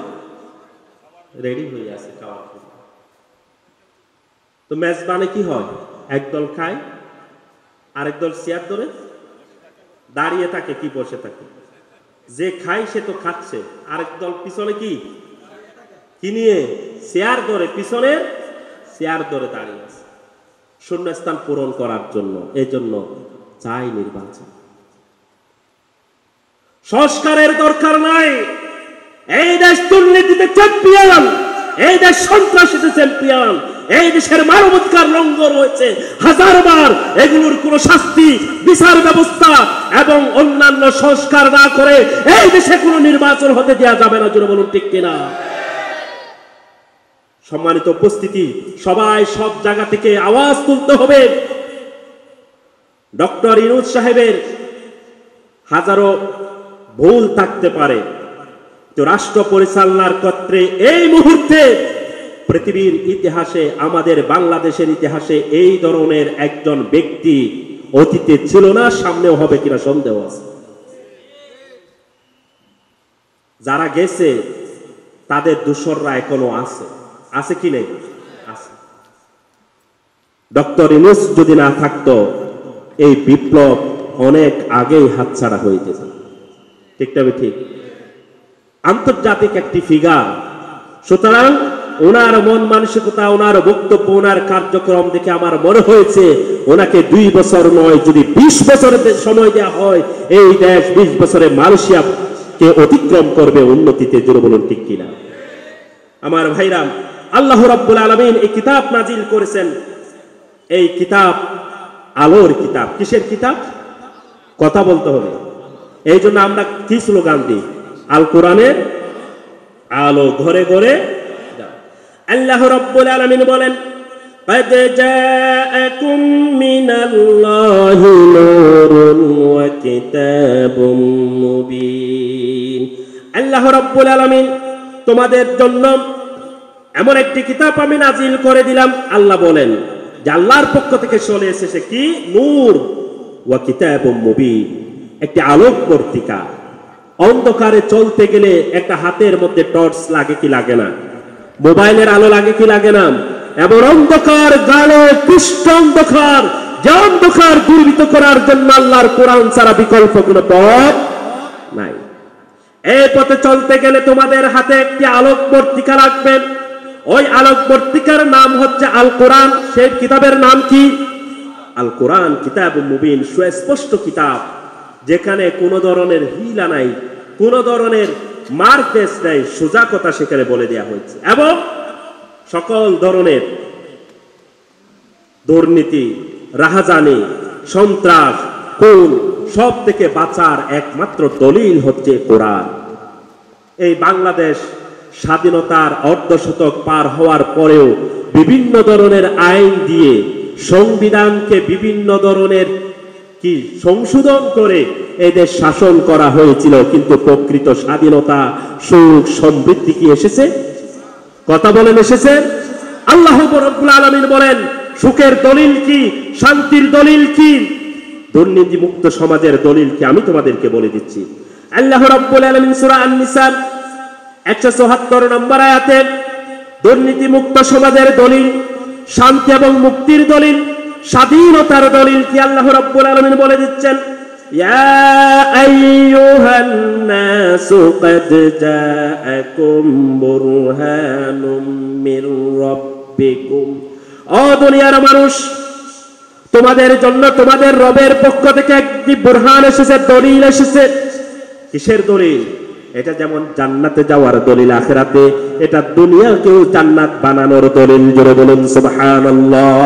রেডি হয়ে আছে খাওয়ার জন্য। তো মেজবানে কি হয়? একদল খায়, আরেক দল চেয়ার ধরে দাঁড়িয়ে থাকে কি বসে থাকে। যে খায় সে তো খাচ্ছে, আরেক দল পিছনে কি নিয়ে চেয়ার ধরে, পিছনে চেয়ার ধরে দাঁড়িয়ে আছে শূন্যস্থান পূরণ করার জন্য। এই জন্য চাই নির্বাচন। সংস্কারের দরকার নাই। এই দেশ দুর্নীতিতে চ্যাম্পিয়ন, এই দেশ সন্ত্রাসীতে চ্যাম্পিয়ন, এই দেশের মানবাধিকার লঙ্ঘন হয়েছে হাজারবার। এগুলোর কোনো শাস্তি, বিচার ব্যবস্থা এবং অন্যান্য সংস্কার না করে এই দেশে কোনো নির্বাচন হতে দেওয়া যাবে না। জোরে বলুন ঠিক কিনা? সম্মানিত উপস্থিতি, সবাই সব জায়গা থেকে আওয়াজ তুলতে হবে। ডক্টর ইউনূস সাহেবের হাজারো ভুল থাকতে পারে, তো রাষ্ট্র পরিচালনার ক্ষেত্রে এই মুহূর্তে পৃথিবীর ইতিহাসে, আমাদের বাংলাদেশের ইতিহাসে এই ধরনের একজন ব্যক্তি অতীতে ছিল না, সামনেও হবে কিনা সন্দেহ আছে। যারা গেছে তাদের দূষররা এখনো আছে কি নেই? আছে। ডক্টর ইউনূস যদি না থাকতো, এই বিপ্লব অনেক আগেই হাতছাড়া হয়ে যেত। ঠিক তবে ঠিক, আন্তর্জাতিক একটি ফিগার। সুতরাং ওনার মন মানসিকতা, ওনার বক্তব্য, ওনার কার্যক্রম দেখে আমার মনে হয়েছে ওনাকে 2 বছর নয়, যদি 20 বছরের সময় দেওয়া হয়, এই দেশ 20 বছরে মালয়েশিয়াকে অতিক্রম করবে উন্নতিতে। জোরে বলুন ঠিক কিনা? আমার ভাইরাম, আল্লাহ রাব্বুল আলামিন এই কিতাব নাজিল করেছেন। এই কিতাব আলোর কিতাব। কিসের কিতাব? কথা বলতে হবে। এই জন্য আমরা কি স্লোগান দিই? আল কোরআনের আলো ঘরে ঘরে। আল্লাহ রাব্বুল আলামিন বলেন, قد جاءكم من الله نور وكتاب مبين। আল্লাহ রাব্বুল আলামিন তোমাদের জন্য এমন একটি কিতাব আমি নাজিল করে দিলাম। আল্লাহ বলেন যে আল্লাহর পক্ষ থেকে চলে এসেছে কি? নূর ওয়া কিতাবুম মুবিন, একটি আলোক পত্রিকা। অন্ধকারে চলতে গেলে একটা হাতের মধ্যে টর্চ লাগে কি লাগে না? মোবাইলের আলো লাগে কি লাগে না? এবং অন্ধকার, গাঢ় কৃষ্ণ অন্ধকার, যে অন্ধকার দূরীভূত করার জন্য আল্লাহর কোরআন ছাড়া বিকল্প কোনো পথ নাই। এই পথে চলতে গেলে তোমাদের হাতে একটি আলোক পত্রিকা রাখবেন। ওই আলোক পত্রিকার নাম হচ্ছে আল কোরআন। সেই কিতাবের নাম কি? আল কোরআন কিতাবুম মুবিন, সুস্পষ্ট কিতাব, যেখানে কোনো ধরনের হিলা নাই, কোনো ধরনের মারপেচ নাই, সোজা কথা সেখানে বলে দেওয়া হয়েছে। এবং সকল ধরনের দুর্নীতি, রাহাজানি, সন্ত্রাস, খুন সব থেকে বাঁচার একমাত্র দলিল হচ্ছে কোরআন। এই বাংলাদেশ স্বাধীনতার অর্ধশতক পার হওয়ার পরেও বিভিন্ন ধরনের আইন দিয়ে সংবিধানকে বিভিন্ন ধরনের কি সংশোধন করে এদের শাসন করা হয়েছিল, কিন্তু প্রকৃত স্বাধীনতা, সুখ, সমৃদ্ধি কি এসেছে? কথা বলেন, এসেছে? আল্লাহ রাব্বুল আলামিন বলেন সুখের দলিল কি, শান্তির দলিল কি, দুর্নীতি মুক্ত সমাজের দলিল কি? আমি তোমাদেরকে বলে দিচ্ছি। আল্লাহ রাব্বুল আলামিন সূরা আন-নিসা 174 নম্বর আয়াতে দুর্নীতি মুক্ত সমাজের দলিল, শান্তি এবং মুক্তির দলিল, স্বাধীনতার দলিল কি আল্লাহ রাব্বুল আলামিন বলে দিচ্ছেন। ইয়া আইয়ুহান নাসু ক্বাদ জাআকুম বুরহানুম মির রাব্বিকুম, ও দুনিয়ার মানুষ, তোমাদের জন্য তোমাদের রবের পক্ষ থেকে একটি বুরহান এসেছে, দলিল এসেছে। কিসের দলিল? এটা যেমন জান্নাতে যাওয়ার দলিল আখিরাতে, এটা দুনিয়াকেও জান্নাত বানানোর দলিল। জোরে বলুন সুবহানাল্লাহ।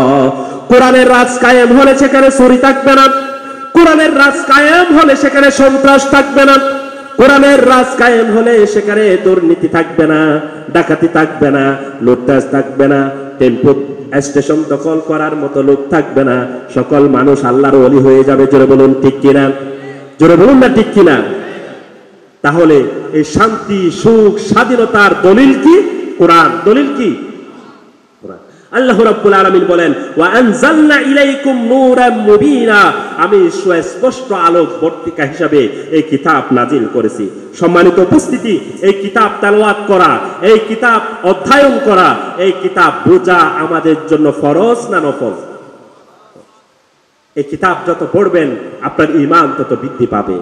কোরআনের রাজ কায়েম হলে সেখানে চুরি থাকবে না, কোরআনের রাজ কায়েম হলে সেখানে সন্ত্রাস থাকবে না, কোরআনের রাজ কায়েম হলে সেখানে দুর্নীতি থাকবে না, ডাকাতি থাকবে না, লুটতরাজ থাকবে না, টেম্পো স্টেশন দখল করার মতো লোক থাকবে না, সকল মানুষ আল্লাহর ওলি হয়ে যাবে। জোরে বলুন ঠিক কিনা? জোরে বলুন না ঠিক কিনা? তাহলে এই শান্তি, সুখ, স্বাধীনতার দলিল কি? কোরআন। দলিল কি? কোরআন। আল্লাহ রাব্বুল আলামিন বলেন, ওয়া আনজালনা ইলাইকুম নূরাম মুবিনা, আমি সুস্পষ্ট আলোক বর্তিকা হিসাবে এই কিতাব নাজিল করেছি। সম্মানিত উপস্থিতি, এই কিতাব তেলাওয়াত করা, এই কিতাব অধ্যয়ন করা, এই কিতাব বোঝা আমাদের জন্য ফরজ না নফল? এই কিতাব যত পড়বেন আপনার ঈমান তত বৃদ্ধি পাবে।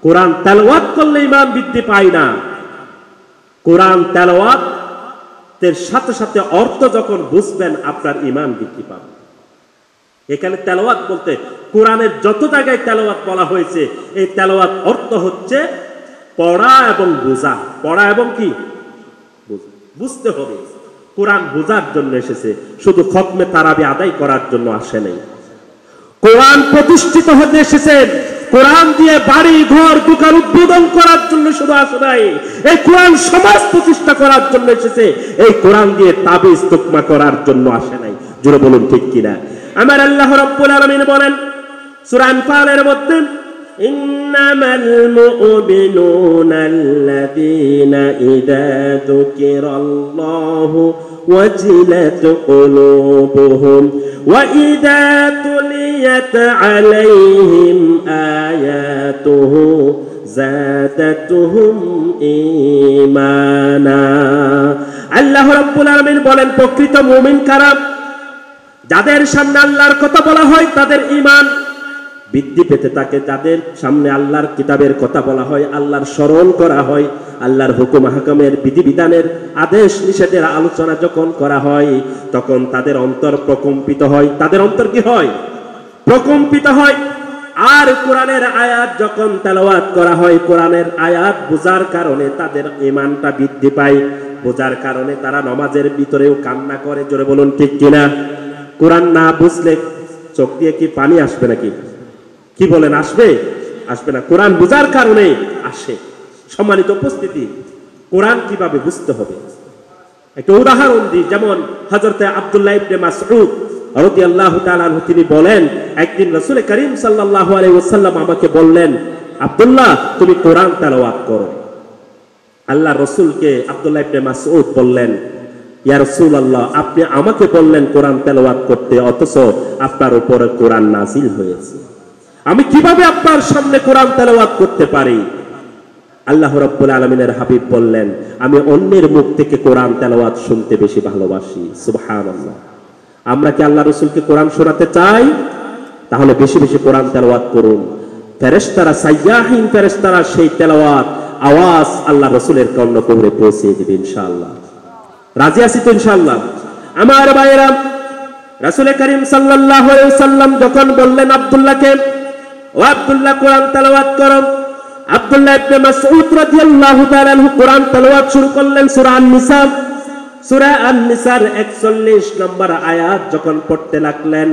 কোরআন তেলাওয়াত করলে ঈমান বৃদ্ধি পায় না। কোরআন তেলাওয়াতের সাথে সাথে অর্থ যখন বুঝবেন আপনার ঈমান বৃদ্ধি পাবে। এখানে তেলাওয়াত বলতে কোরআনের যত জায়গায় তেলাওয়াত বলা হয়েছে, এই তেলাওয়াত অর্থ হচ্ছে পড়া এবং বোঝা। পড়া এবং কি? বুঝতে হবে। কোরআন বোঝার জন্য এসেছে, শুধু খতমে তারাবি আদায় করার জন্য আসে নাই। কোরআন প্রতিষ্ঠিত হতে এসেছেন, কোরআন দিয়ে বাড়ি ঘর দোকান উদ্বোধন করার জন্য শুধু আসে নাই। এই কোরআন সমাজ প্রতিষ্ঠা করার জন্য এসেছে, এই কোরআন দিয়ে তাবিজ তুকমা করার জন্য আসে নাই। জোরে বলুন ঠিক কিনা? আমার আল্লাহ রাব্বুল আলামিন বলেন সূরা আনফালের মধ্যে, ইন্নামাল মুমিনুনা আল্লাযীনা ইযা যুকিরাল্লাহু ওয়াজিলাত কুলুবুহুম ওয়া ইযা তুলিয়াত আলাইহিম আয়াতুহু যাদাতুহুম ঈমানা। আল্লাহ রাব্বুল আলামিন বলেন, প্রকৃত মুমিন কারা? যাদের সামনে আল্লাহর কথা বলা হয় তাদের ঈমান বৃদ্ধি পেতে থাকে, যাদের সামনে আল্লাহর কিতাবের কথা বলা হয়, আল্লাহর স্মরণ করা হয়, আল্লাহর হুকুম হাকামের বিধিবিধানের আদেশ নিষেধের আলোচনা যখন করা হয়, তখন তাদের অন্তর প্রকম্পিত হয়। তাদের অন্তর কি হয়? প্রকম্পিত হয়। আর কোরআনের আয়াত যখন তেলাওয়াত করা হয়, কোরআনের আয়াত বোঝার কারণে তাদের ঈমানটা বৃদ্ধি পায়। বোঝার কারণে তারা নামাজের ভিতরেও কান্না করে। জোরে বলুন ঠিক কিনা? কোরআন না বুঝলে চোখ দিয়ে কি পানি আসবে নাকি? কি বলেন, আসবে? আসবে না। কোরআন বোঝার কারণে আসে। সম্মানিত উপস্থিতি, কোরআন কিভাবে বুঝতে হবে একটা উদাহরণ দিই। যেমন হযরতে আব্দুল্লাহ ইবনে মাসউদ রাদিয়াল্লাহু তাআলা আনহু তিনি বলেন, একদিন রাসূল করিম সাল্লাল্লাহু আলাইহি ওয়াসাল্লাম আমাকে বললেন, আব্দুল্লাহ তুমি কোরআন তেলাওয়াত করো। আল্লাহ রাসূলকে আব্দুল্লাহ ইবনে মাসউদ বললেন, ইয়া রাসূলুল্লাহ আপনি আমাকে বললেন কোরআন তেলাওয়াত করতে, অথচ আপনার উপরে কোরআন নাজিল হয়েছে, আমি কিভাবে আপনার সামনে কোরআন তেলাওয়াত করতে পারি? আল্লাহ রাব্বুল আলামিনের হাবিব বললেন, আমি অন্যের মুখ থেকে কোরআন তেলাওয়াত শুনতে বেশি ভালোবাসি। সুবহানাল্লাহ। আমরা কি আল্লাহ রাসূলকে কোরআন শোনাতে চাই? তাহলে বেশি বেশি কোরআন তেলাওয়াত করুন। ফেরেশতারা, সাইয়াহিন ফেরেশতারা সেই তেলাওয়াত আওয়াজ আল্লাহ রাসূলের কর্ণকুহরে পৌঁছে দিবে ইনশাআল্লাহ। রাজি আছি তো ইনশাআল্লাহ? আমার ভাইরা, রাসূল করিম সাল্লাল্লাহু আলাইহি ওয়াসাল্লাম যখন বললেন আব্দুল্লাহকে, ও আব্দুল্লাহ কোরআন তেলাওয়াত করো, আব্দুল্লাহ ইবনে মাসউদ রাদিয়াল্লাহু তাআলা আনহু কোরআন তেলাওয়াত শুরু করলেন। সূরা আন-নিসা, সূরা আন-নিসার 41 নম্বর আয়াত যখন পড়তে লাগলেন,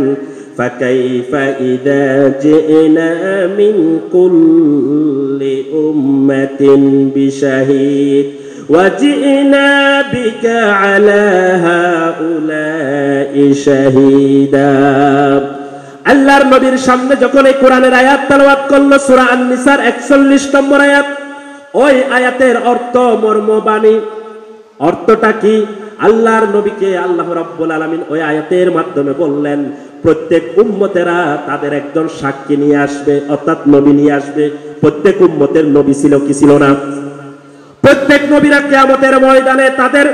ফাকাইফা ইযা জিনা মিন কুল্লি উম্মাতিন বিশাহিদ ওয়া জিনা বিকা আলা হাউলাই শাহীদা। আল্লাহর নবীর সামনে যখন এই কোরআনের আয়াত তেলাওয়াত করলো, সূরা আন-নিসার 41 নম্বর আয়াত, ওই আয়াতের অর্থ মর্মবাণী, অর্থটা কি? আল্লাহর নবীকে আল্লাহ রাব্বুল আলামিন ওই আয়াতের মাধ্যমে বললেন, প্রত্যেক উম্মতেরা তাদের একজন সাক্ষী নিয়ে আসবে, অর্থাৎ নবী নিয়ে আসবে। প্রত্যেক উম্মতের নবী ছিল কি ছিল না? প্রত্যেক নবীরা কিয়ামতের ময়দানে তাদের,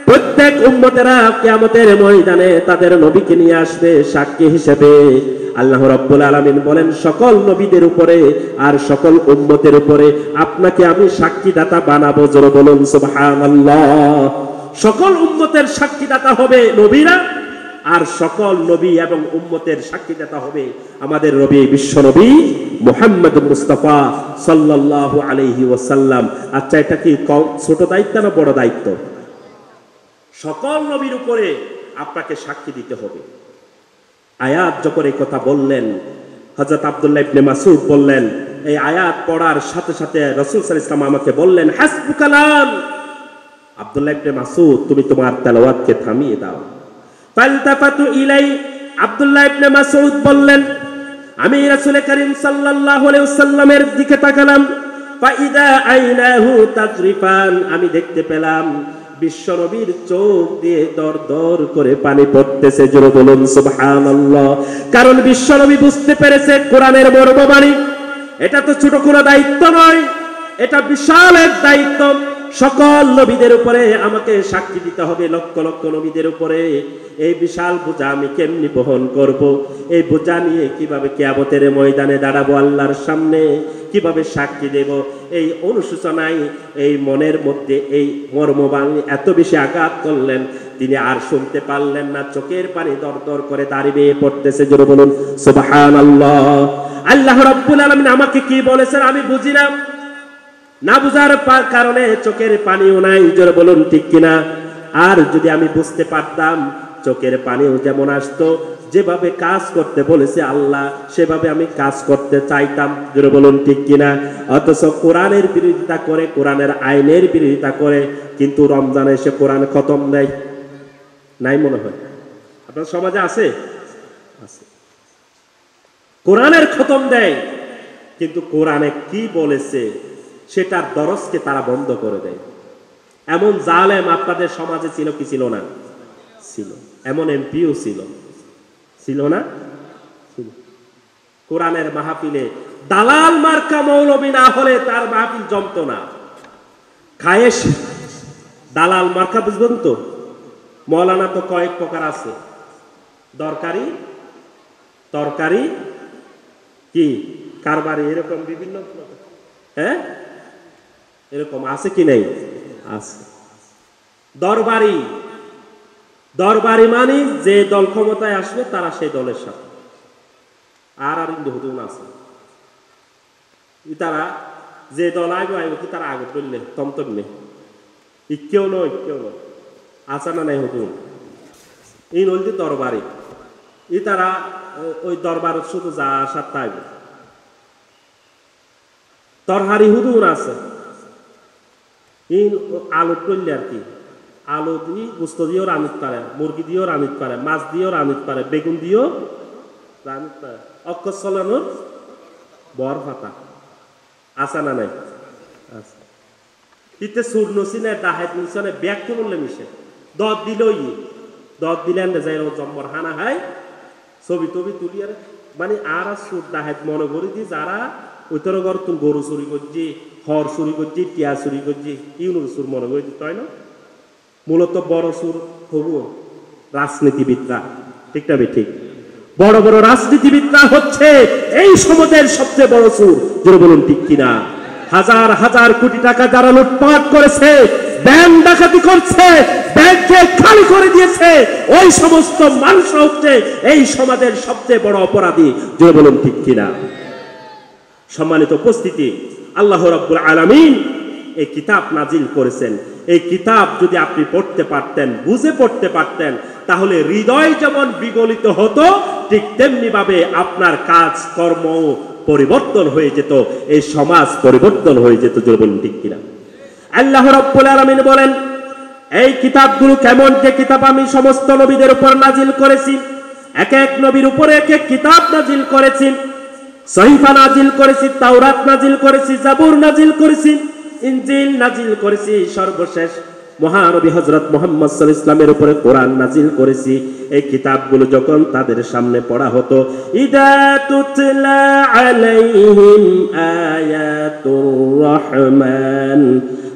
প্রত্যেক উম্মতেরা কিয়ামতের ময়দানে তাদের নবীকে নিয়ে আসবে সাক্ষী হিসেবে। আল্লাহ রাব্বুল আলামিন বলেন, সকল নবীদের উপরে আর সকল উম্মতের উপরে আপনাকে আমি সাক্ষীদাতা বানাবো। জোরে বলুন সুবহানাল্লাহ। সকল উম্মতের সাক্ষীদাতা হবে নবীরা, আর সকল নবী এবং উম্মতের সাক্ষীদাতা হবে আমাদের নবী বিশ্ব নবী মুহাম্মদ মুস্তাফা সাল্লাল্লাহু আলাইহি ওয়াসাল্লাম। আচ্ছা, এটা কি ছোট দায়িত্ব না বড় দায়িত্ব? সকল নবীর উপরে আপনাকে সাক্ষী দিতে হবে। আয়াত যখন এই কথা বললেন, হযরত আব্দুল্লাহ ইবনে মাসউদ বললেন, এই আয়াত পড়ার সাথে সাথে রাসূল সাল্লাল্লাহু আলাইহি ওয়াসাল্লাম আমাকে বললেন, হাসবুকালাম, আব্দুল্লাহ ইবনে মাসউদ তুমি তোমার তেলাওয়াতকে থামিয়ে দাও। ফালতাফাতু ইলাই, আব্দুল্লাহ ইবনে মাসউদ বললেন, আমি রাসূল করিম সাল্লাল্লাহু আলাইহি ওয়াসাল্লামের দিকে তাকালাম, ফাইদা আইনাহু তাজরিফান, আমি দেখতে পেলাম বিশ্বনবীর চোখ দিয়ে দর দর করে পানি পড়তেছে। জোরে বলুন সুবহানাল্লাহ। কারণ বিশ্বনবী বুঝতে পেরেছে কোরআনের মর্মবাণী। এটা তো ছোট কোনো দায়িত্ব নয়, এটা বিশাল এক দায়িত্ব। সকল নবীদের উপরে আমাকে সাক্ষী দিতে হবে, লক্ষ লক্ষ নবীদের উপরে। এই বিশাল বোঝা আমি কেমনি বহন করব? এই বোঝা নিয়ে কিভাবে কিয়ামতের ময়দানে দাঁড়াবো আল্লাহর সামনে, কিভাবে সাক্ষী দেব? এই অনুশোচনায় এই মনের মধ্যে এই মর্মবাণী এত বেশি আঘাত করলেন, তিনি আর শুনতে পারলেন না। চোখের পানি দর দর করে দাঁড়িয়ে পড়তেছে। জোরে বলুন সুবহানাল্লাহ। আল্লাহ রাব্বুল আলামিন আমাকে কি বলেছেন আমি বুঝি না, না বুঝার কারণে চোখের পানিও নাই। জোরে বলুন ঠিক কিনা? আর যদি আমি বুঝতে পারতাম, চোখের পানিও যেমন আসতো, যেভাবে কাজ করতে বলেছে আল্লাহ সেভাবে আমি কাজ করতে চাইতাম। জোরে বলুন ঠিক কিনা? অথচ কোরআনের বিরোধিতা করে, কোরআনের আইনের বিরোধিতা করে, কিন্তু রমজানে এসে কোরআন খতম দেয় নাই মনে হয়? আপনার সমাজে আছে? আছে। কোরআনের খতম দেয়, কিন্তু কোরআনে কি বলেছে সেটার দরজকে তারা বন্ধ করে দেয়। এমন জালেম আপনাদের সমাজে ছিল কি ছিল না? ছিল। এমন এমপিও ছিল, ছিল না? ছিল। কোরআনের মাহফিলে দালাল মার্কা মৌলবী না হলে তার মাহফিল জমতো না। খায়েশ দালাল মার্কা বুঝবেন তো? মৌলানা তো কয়েক প্রকার আছে, দরকারি, তরকারি, কি কারবারি, এরকম বিভিন্ন। হ্যাঁ, এরকম আছে কি নেই? আছে। দরবারি, দরবারি মানে যে দল ক্ষমতায় আসবে তারা সেই দলের সাথে। আর আর হুদুন আছে, তারা যে দল আগে আইব কি তারা আগে বললে তমতমে ইকেও নয়, ইকেও নয়, আসা না নাই হুদুন। এই নলদি দরবারি, ই তারা ওই দরবার শুধু যা আসার তাই। তরহারি হুদুন আছে, এই আলু করলে আর কি, আলু দিয়ে গোস্ত দিয়েও রান্নিতে পারে, মুরগি দিয়েও রান্নিতে পারে, মাছ দিয়েও রান্নিতে পারে, বেগুন দিয়েও রান্নিতে পারে। অক্ষর চলানোর বর ফাতা আসা না নাই? আচ্ছা, ইতে চূর্ণ চিনে ডাহাত মিশনে ব্যাগ করলে মিশে দর দিলই, দর দিলেন যাই জম্বর হানা হাই ছবি টবি তুলি। আর মানে আর সুর ডাহাত মনে করি দি যারা ওইতর ঘর তুমি গরু চুরি করছি, হর চুরি করছি, টিয়া চুরি করছি, ইউনুর সুর মনে করি দিতে হয় না? মূলত বড় সুর হবু রাজনীতিবিদরা, ঠিক না? ঠিক। বড় বড় রাজনীতিবিদরা হচ্ছে এই সমাজের সবচেয়ে বড় সুর। জোরে বলুন ঠিক কিনা? হাজার হাজার কোটি টাকা যারা লুটপাট করেছে, ব্যাংক ডাকাতি করছে, ব্যাংককে খালি করে দিয়েছে, ওই সমস্ত মানুষ হচ্ছে এই সমাজের সবচেয়ে বড় অপরাধী। জোরে বলুন ঠিক কিনা? সম্মানিত উপস্থিতি, আল্লাহ রাব্বুল আলামিন এই কিতাব নাজিল করেছেন। এই কিতাব যদি আপনি পড়তে পারতেন, বুঝে পড়তে পারতেন, তাহলে হৃদয় যেমন বিগলিত হতো, ঠিক তেমনি ভাবে আপনার কাজ কর্ম পরিবর্তন হয়ে যেত, এই সমাজ পরিবর্তন হয়ে যেত। জোরে বলুন ঠিক কিনা? আল্লাহ রাব্বুল আলামিন বলেন, এই কিতাবগুলো কেমন, যে কিতাব আমি সমস্ত নবীদের উপর নাজিল করেছি, এক এক নবীর উপরে এক এক কিতাব নাজিল করেছি। সহিফা নাজিল করেছি, তাওরাত নাজিল করেছি, জাবুর নাজিল করেছি, ইনজিল নাজিল করেছি, সর্বশেষ মহানবী হযরত মুহাম্মদ সাল্লাল্লাহু আলাইহি ওয়াসাল্লামের উপরে কোরআন নাজিল করেছি। এই কিতাবগুলো যখন তাদের সামনে পড়া হতো, ইদা তুতলা আলাইহিম আয়াতুর রহমান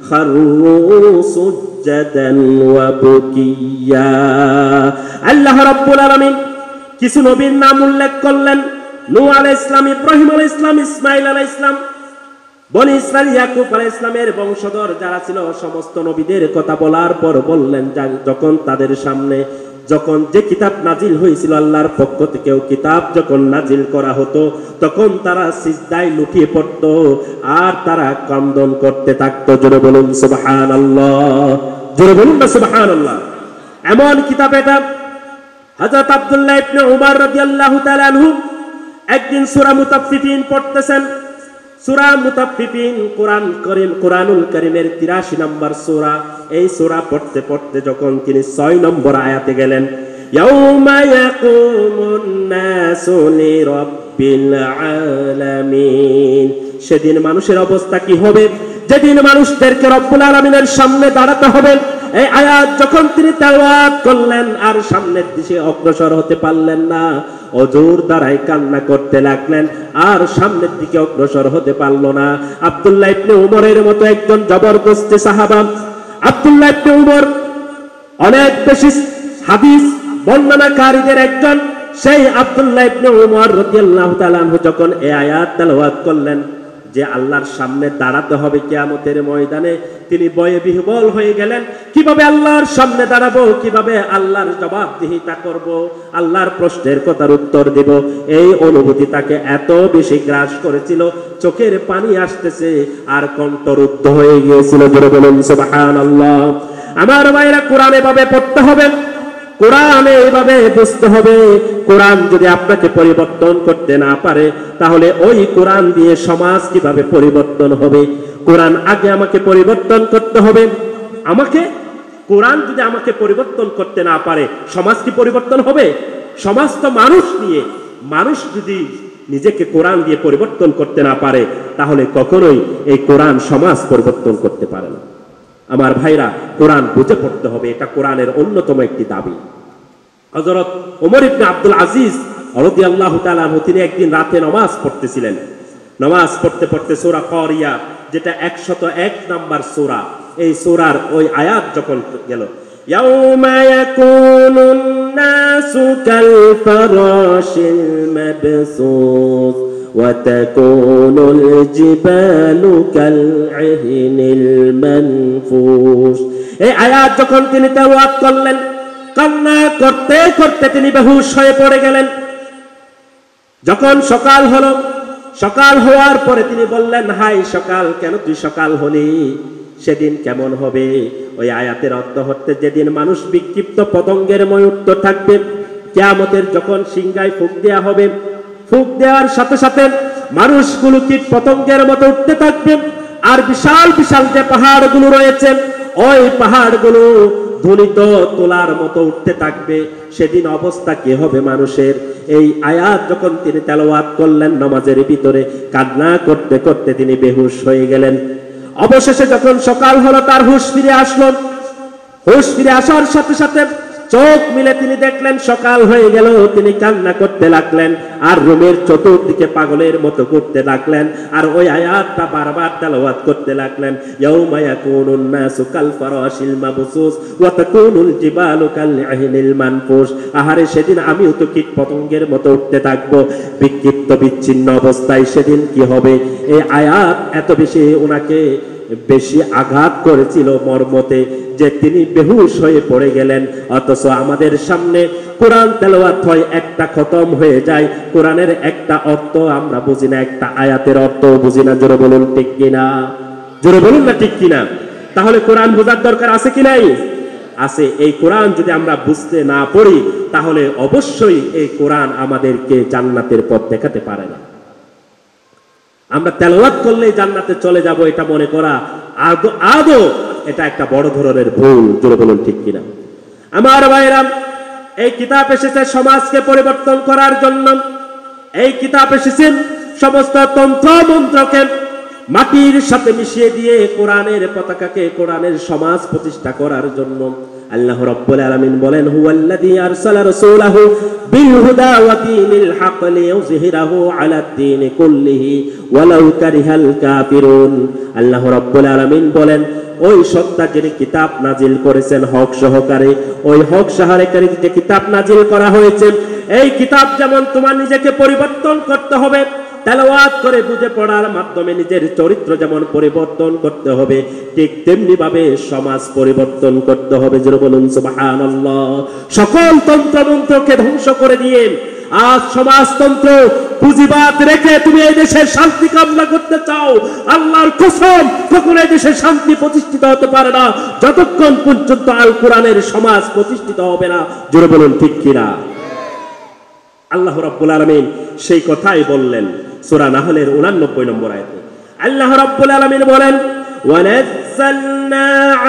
খাররু সুজদান ওয়া বুকিয়া। আল্লাহ রাব্বুল আলামিন কিছু নবীর নাম উল্লেখ করলেন। নূহ আলাইহিস সালাম, ইব্রাহিম আলাইহিস সালাম, ইসমাঈল আলাইহিস সালাম, বনি ইসরাঈল ইয়াকুব আলাইহিস সালামের বংশধর যারা ছিল, সমস্ত নবীদের কথা বলার পর বললেন, যখন তাদের সামনে যখন যে কিতাব নাজিল হয়েছিল আল্লাহর পক্ষ থেকেও কিতাব যখন নাজিল করা হতো তখন তারা সিজদায় লুটিয়ে পড়তো আর তারা ক্রন্দন করতে থাকতো। জোরে বলুন সুবহানাল্লাহ, জোরে বলুন না সুবহানাল্লাহ। এমন কিতাব এটা। হযরত আব্দুল্লাহ ইবনে উমর রাদিয়াল্লাহু তাআলা আনহু একদিন সূরা মুতাফফিফিন পড়তেছেন। সূরা মুতাফফিফিন কোরআনুল কারীমের 83 নম্বর সূরা। এই সূরা পড়তে পড়তে যখন তিনি 6 নম্বর আয়াতে গেলেন, ইয়াউমা ইয়াকুমুন নাসু লিরাব্বিল আলামিন, সেদিন মানুষের অবস্থা কি হবে, যেদিন মানুষদেরকে রব্বুল আলামিনের সামনে দাঁড়াতে হবে। এই আয়াত যখন তিনি তেলাওয়াত করলেন আর সামনের দিকে অগ্রসর হতে পারলেন না, অজুর দ্বারাই কান্না করতে লাগলেন আর সামনের দিকে অগ্রসর হতে পারল না। আব্দুল্লাহ ইবনে উমরের মতো একজন জবরদস্ত সাহাবা, আব্দুল্লাহ ইবনে উমর অনেক বেশি হাদিস বর্ণনাকারীদের একজন, সেই আব্দুল্লাহ ইবনে উমর রাদিয়াল্লাহু তাআলা আনহু যখন এই আয়াত তেলাওয়াত করলেন যে আল্লাহর সামনে দাঁড়াতে হবে কিয়ামতের ময়দানে, তিনি ভয়ে বিহ্বল হয়ে গেলেন। কিভাবে আল্লাহর সামনে দাঁড়াবো, কিভাবে আল্লাহর জবাবদিহিতা করব, আল্লাহর প্রশ্নের কথার উত্তর দেব, এই অনুভূতি তাকে এত বেশি গ্রাস করেছিল, চোখের পানি আসতেছে আর কণ্ঠরুদ্ধ হয়ে গিয়েছিল। জোরে বলুন সুবহানাল্লাহ। আমার ভাইরা, কোরআন এভাবে পড়তে হবে, কোরআন এইভাবে বুঝতে হবে। কোরআন যদি আপনাকে পরিবর্তন করতে না পারে তাহলে ওই কোরআন দিয়ে সমাজ কিভাবে পরিবর্তন হবে? কোরআন আগে আমাকে পরিবর্তন করতে হবে। কোরআন যদি আমাকে পরিবর্তন করতে না পারে সমাজ কি পরিবর্তন হবে? সমাজ তো মানুষ নিয়ে, মানুষ যদি নিজেকে কোরআন দিয়ে পরিবর্তন করতে না পারে তাহলে কখনোই এই কোরআন সমাজ পরিবর্তন করতে পারে না। আমার ভাইরা, কোরআন বুঝে পড়তে হবে, এটা কোরআনের অন্যতম একটি দাবি। হযরত ওমর ইবনে আব্দুল আজিজ রাদিয়াল্লাহু তাআলা আনহু তিনি একদিন রাতে নামাজ পড়তেছিলেন। নামাজ পড়তে পড়তে সূরা কারিয়া, যেটা 101 নম্বর সূরা, এই সূরার ওই আয়াত যখন গেল, ইয়াউমা ইয়াকুনুন নাসু কাল ফারাশিল মাবসুস ওয়া তাকুনুল জিবালু কাল ইহনিল মানফুস। এই আয়াত যখন তিনি তেলাওয়াত করলেন, কান্না করতে করতে তিনি বেহুশ হয়ে পড়ে গেলেন। যখন সকাল হলো, সকাল হওয়ার পরে তিনি বললেন, হাই সকাল, কেন তুই সকাল হলি? সেদিন কেমন হবে? ওই আয়াতের অর্থ হচ্ছে যেদিন মানুষ বিক্ষিপ্ত পতঙ্গের ময়ূর্ত থাকবে, কিয়ামতের যখন সিংহায় ফুঁক দেয়া হবে, ফুঁক দেওয়ার সাথে সাথে মানুষগুলো কীট পতঙ্গের মতো উঠতে থাকবে, আর বিশাল বিশাল যে পাহাড়গুলো রয়েছে ওই পাহাড়গুলো ধ্বনিত তোলার মতো উঠতে থাকবে। সেদিন অবস্থা কি হবে মানুষের? এই আয়াত যখন তিনি তেলাওয়াত করলেন নামাজের ভিতরে, কান্না করতে করতে তিনি বেহুশ হয়ে গেলেন। অবশেষে যখন সকাল হলো তার হুঁশ ফিরে আসলো। হুঁশ ফিরে আসার সাথে সাথে চোখ মিলে তিনি দেখলেন সকাল হয়ে গেল। তিনি কান্না করতে লাগলেন আর রুমের চতুর্দিকে পাগলের মতো করতে লাগলেন আর ওই আয়াতটা বারবার তেলাওয়াত করতে লাগলেন, ইয়াউমা ইয়াকুনুন নাসু কাল ফারাশিল মাবসুস ওয়া তাকুনুল জিবালু কাল ইহনিল মানফুস। আহারে, সেদিন আমিও তো কীট পতঙ্গের মতো উঠতে থাকবো, বিক্ষিপ্ত বিচ্ছিন্ন অবস্থায় সেদিন কি হবে? এই আয়াত এত বেশি ওনাকে বেশি আঘাত করেছিল মর্মতে যে তিনি বেহুশ হয়ে পড়ে গেলেন। অথচ আমাদের সামনে কোরআন তেলাওয়াত হয়, একটা খতম হয়ে যায়, কোরআনের একটা অর্থ আমরা বুঝি না, একটা আয়াতের অর্থ বুঝি না। জোরে বলুন ঠিক কিনা? জোরে বলুন না ঠিক কিনা? তাহলে কোরআন বোঝার দরকার আছে কি নাই? আছে। এই কোরআন যদি আমরা বুঝতে না পারি তাহলে অবশ্যই এই কোরআন আমাদেরকে জান্নাতের পথ দেখাতে পারে না। আমরা তেলাওয়াত করলেই জান্নাতে চলে যাব এটা মনে করা আদৌ এটা একটা বড় ধরনের ভুল। জোরে বলুন ঠিক কিনা? আমার ভাইরা, এই কিতাব এসেছে সমাজকে পরিবর্তন করার জন্য। এই কিতাব এসেছে সমস্ত তন্ত্র মন্ত্রকে মাটির সাথে মিশিয়ে দিয়ে কোরআনের পতাকাকে, কোরআনের সমাজ প্রতিষ্ঠা করার জন্য। আল্লাহ রাব্বুল আলামিন বলেন, হুয়াল্লাযী আরসালা রাসূলাহু বিল হুদা ওয়া দীনিল হক লিইয়ুযহিরাহু আলাদ দীনি কুল্লিহি ওয়ালাউ কারিহাল কাফিরুন। আল্লাহ রাব্বুল আলামিন বলেন, ওই সত্তা যিনি কিতাব নাজিল করেছেন হক সহকারে, ওই হক সহকারে যে কিতাব নাজিল করা হয়েছে, এই কিতাব যেমন তোমার নিজেকে পরিবর্তন করতে হবে, তেলাওয়াত করে বুঝে পড়ার মাধ্যমে নিজের চরিত্র যেমন পরিবর্তন করতে হবে, ঠিক তেমনি ভাবে সমাজ পরিবর্তন করতে হবে। জোরে বলুন সুবহানাল্লাহ। সকল তন্ত্রমন্ত্রকে ধ্বংস করে দিয়ে আজ সমাজতন্ত্র পুঁজিবাদ রেখে তুমি এই দেশের শান্তি কামনা করতে চাও, আল্লাহর কসম কখনো এই দেশের শান্তি প্রতিষ্ঠিত হতে পারে না যতক্ষণ পর্যন্ত আল কোরআনের সমাজ প্রতিষ্ঠিত হবে না। জোরে বলুন ঠিক কিনা? আল্লাহ রাব্বুল আলামিন সেই কথাই বললেন সূরা নাহলের 89 নম্বর আয়াতে। আল্লাহ রাব্বুল আলামিন বলেন, ওয়ানাজ্জালনা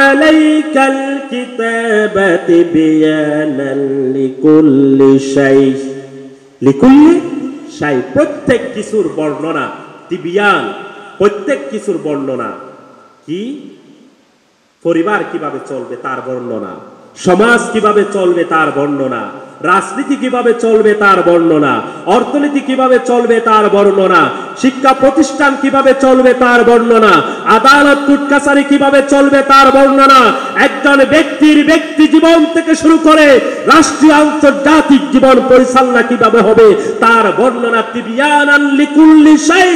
আলাইকাল কিতাবা তিবয়ানান লিকুল্লি শাই। লিকুল্লি শাই, প্রত্যেক কিছুর বর্ণনা, তিবিয়ান, প্রত্যেক কিছুর বর্ণনা। কি? পরিবার কিভাবে চলবে তার বর্ণনা, সমাজ কিভাবে চলবে তার বর্ণনা, রাজনীতি কিভাবে চলবে তার বর্ণনা, অর্থনীতি কিভাবে চলবে তার বর্ণনা, শিক্ষা প্রতিষ্ঠান কিভাবে চলবে তার বর্ণনা, আদালত কোর্ট কাছারি কিভাবে চলবে তার বর্ণনা, একজন ব্যক্তির ব্যক্তি জীবন থেকে শুরু করে রাষ্ট্রীয় আন্তর্জাতিক জীবন পরিচালনা কিভাবে হবে তার বর্ণনা। তিবিয়ানান লিকুল্লি শাই,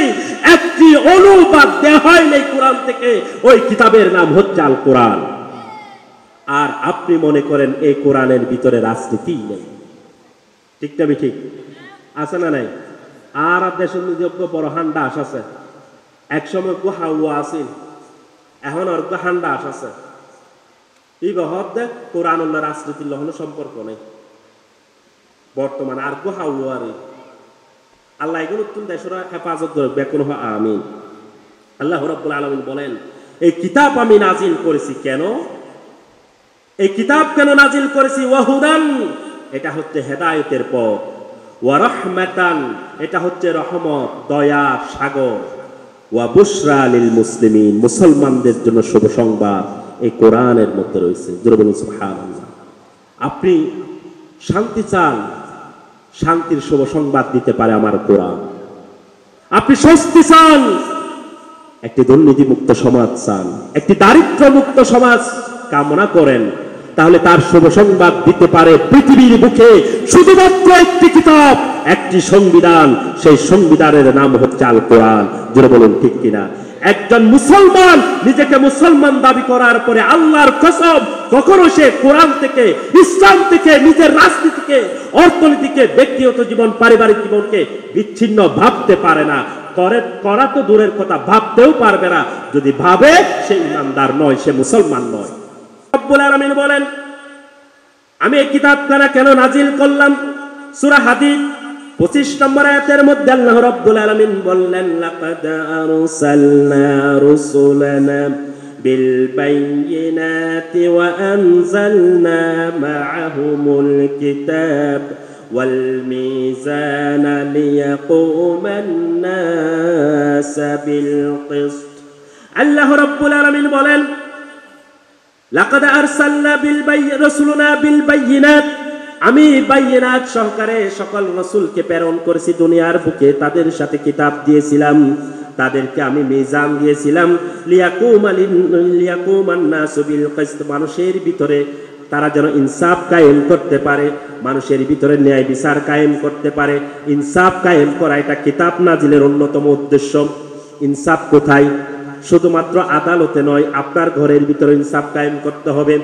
একটি অনুবাদ দেওয়া হয় এই কোরআন থেকে, ওই কিতাবের নাম হচ্ছে আল কোরআন। আর আপনি মনে করেন এই কোরআনের ভিতরে রাজনীতি নেই, ঠিক না? ঠিক আছে না নাই? আর দেশের যোগ্য বড় হান্ডাস আছে, একসময় গুহাওয়া আছে, এখন আর হান্ডাস আছে। এই বহর দেখ কোরআন রাজনীতির লহনো সম্পর্ক নেই বর্তমানে। আর গুহাওয়া আল্লাহ এগুলো তুমি দেশের হেফাজত করবে, কোনো আমিন। আল্লাহ রাব্বুল আলামিন বলেন, এই কিতাব আমি নাজিল করেছি কেন? এই কিতাব কেন নাজিল করেছি? ওয়াহুদান, এটা হচ্ছে হেদায়েতের পথ, ওয়া রাহমাতান, এটা হচ্ছে রহমত, দয়া, সাগর, ওয়া বুশরা লিল মুসলিমিন, মুসলমানদের জন্য শুভ সংবাদ এই কোরআনের মধ্যে রয়েছে। জোরে বলুন সুবহানাল্লাহ। আপনি শান্তি চান, শান্তির শুভ সংবাদ দিতে পারে আমার কোরআন। আপনি স্বস্তি চান, একটি দুর্নীতি মুক্ত সমাজ চান, একটি দারিদ্র্য মুক্ত সমাজ কামনা করেন, তাহলে তার শুভ সংবাদ দিতে পারে পৃথিবীর বুকে শুধুমাত্র একটি কিতাব, একটি সংবিধান। সেই সংবিধানের নাম হচ্ছে আল কোরআন। জোরে বলুন ঠিক কিনা? একজন মুসলমান নিজেকে মুসলমান দাবি করার পরে আল্লাহর কসম কখনো সে কোরআন থেকে, ইসলাম থেকে, নিজের রাজনীতিকে, অর্থনীতিকে, ব্যক্তিগত জীবন, পারিবারিক জীবনকে বিচ্ছিন্ন ভাবতে পারে না। করা তো দূরের কথা, ভাবতেও পারবে না। যদি ভাবে সে ইমানদার নয়, সে মুসলমান নয়। রব্বুল আলামিন বলেন, আমি এই কিতাবখানা কেন নাজিল করলাম? সূরা হাদীদ 25 নম্বর আয়াতের মধ্যে আল্লাহ রাব্বুল আলামিন বললেন, লাকাদ আরসালনা রুসুলানা বিল বায়িনাতি ওয়া আনজালনা মাআহুমুল কিতাব ওয়াল মিজানা লিয়াকুমান নাস বিল কিসত। আল্লাহ রাব্বুল আলামিন বলেন, লাকাদ আরসালনা রাসূলুনা বিল বায়িনাত, আমি বায়িনাত সহকারে সকল রাসূলকে প্রেরণ করেছি দুনিয়ার বুকে। তাদের সাথে কিতাব দিয়েছিলাম, তাদেরকে আমি মিজান দিয়েছিলাম, লিয়াকুমান নাসু বিল কিসত, মানুষের ভিতরে তারা যেন ইনসাফ কায়েম করতে পারে, মানুষের ভিতরে ন্যায় বিচার কায়েম করতে পারে। ইনসাফ কায়েম করা এটা কিতাব নাজিলের অন্যতম উদ্দেশ্য। ইনসাফ কোথায়? শুধুমাত্র আদালতে নয়, আপনার ঘরের ভিতরে ইনসাফ কায়েম করতে হবে।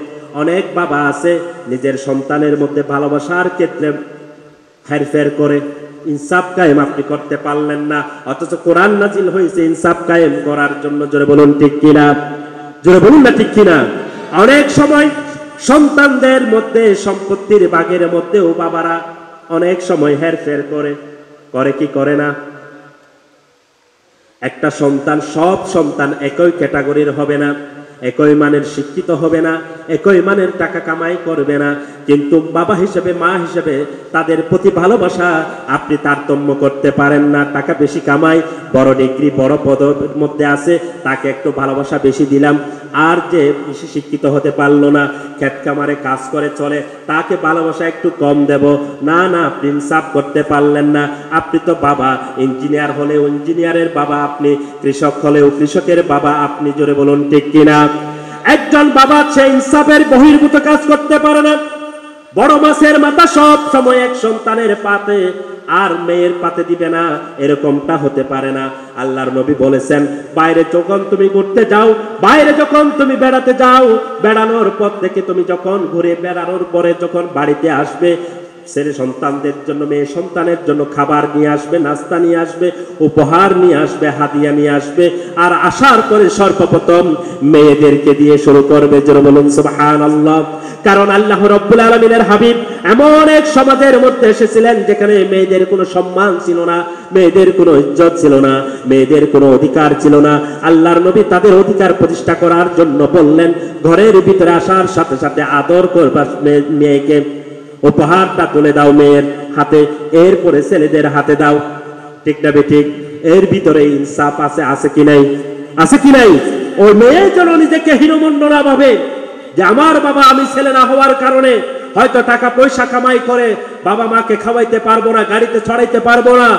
অনেক বাবা আছে নিজের সন্তানের মধ্যে ভালোবাসার ক্ষেত্রে হেরফের করে, ইনসাফ কায়েম আপনি করতে পারলেন না, অথচ কোরআন নাজিল হয়েছে ইনসাফ কায়েম করার জন্য। জোরে বলুন ঠিক কিনা? জোরে বলুন না ঠিক কিনা? অনেক সময় সন্তানদের মধ্যে সম্পত্তির ভাগের মধ্যেও বাবারা অনেক সময় হেরফের করে কি করে না? একটা সন্তান, সব সন্তান একই ক্যাটাগরির হবে না, একই মানের শিক্ষিত হবে না, একই মানের টাকা কামাই করবে না, কিন্তু বাবা হিসেবে, মা হিসেবে তাদের প্রতি ভালোবাসা আপনি তারতম্য করতে পারেন না। টাকা বেশি কামাই, বড় ডিগ্রি, বড় পদের মধ্যে আছে, তাকে একটু ভালোবাসা বেশি দিলাম। আর যে বেশি শিক্ষিত হতে পারলো না, ক্ষেত কামারে কাজ করে চলে, তাকে ভালোবাসা একটু কম দেব না। না, আপনি ইনসাফ করতে পারলেন না। আপনি তো বাবা, ইঞ্জিনিয়ার হলেও ইঞ্জিনিয়ারের বাবা আপনি, কৃষক হলেও কৃষকের বাবা আপনি। জোরে বলুন ঠিক কিনা? একজন বাবা সে ইনসাফের বহির্ভূত কাজ করতে পারে না। বড় মাছের মাথা সব সময় এক সন্তানের পাতে আর মেয়ের পাতে দিবে না, এরকমটা হতে পারে না। আল্লাহর নবী বলেছেন, বাইরে যখন তুমি ঘুরতে যাও, বাইরে যখন তুমি বেড়াতে যাও, বেড়ানোর পর থেকে তুমি যখন ঘুরে বেড়ানোর পরে যখন বাড়িতে আসবে, ছেলে সন্তানদের জন্য মেয়ে সন্তানের জন্য খাবার নিয়ে আসবে, নাস্তা নিয়ে আসবে, উপহার নিয়ে আসবে, হাদিয়া নিয়ে আসবে। আর আসার পরে সর্বপ্রথম মেয়েদেরকে দিয়ে শুরু করবে। জোরে বলুন সুবহানাল্লাহ। কারণ আল্লাহ রাব্বুল আলামিনের হাবিব এমন এক সমাজের মধ্যে এসেছিলেন যেখানে মেয়েদের কোনো সম্মান ছিল না, মেয়েদের কোনো ইজ্জত ছিল না, মেয়েদের কোনো অধিকার ছিল না। আল্লাহর নবী তাদের অধিকার প্রতিষ্ঠা করার জন্য বললেন, ঘরের ভিতরে আসার সাথে সাথে আদর করবা মেয়েকে, উপহারটা তুলে দাও মেয়ের হাতে, এরপরে ছেলেদের হাতে দাও। ঠিক না বেঠিক? এর ভিতরে ইনসাফ আছে কি নাই? আছে কি নাই? ওই মেয়ে যেন নিজেকে হীনমন্য না ভাবে যে আমার বাবা, আমি ছেলে না হওয়ার কারণে হয়তো টাকা পয়সা কামাই করে বাবা মাকে খাওয়াইতে পারবো না, গাড়িতে চড়াইতে পারবো না,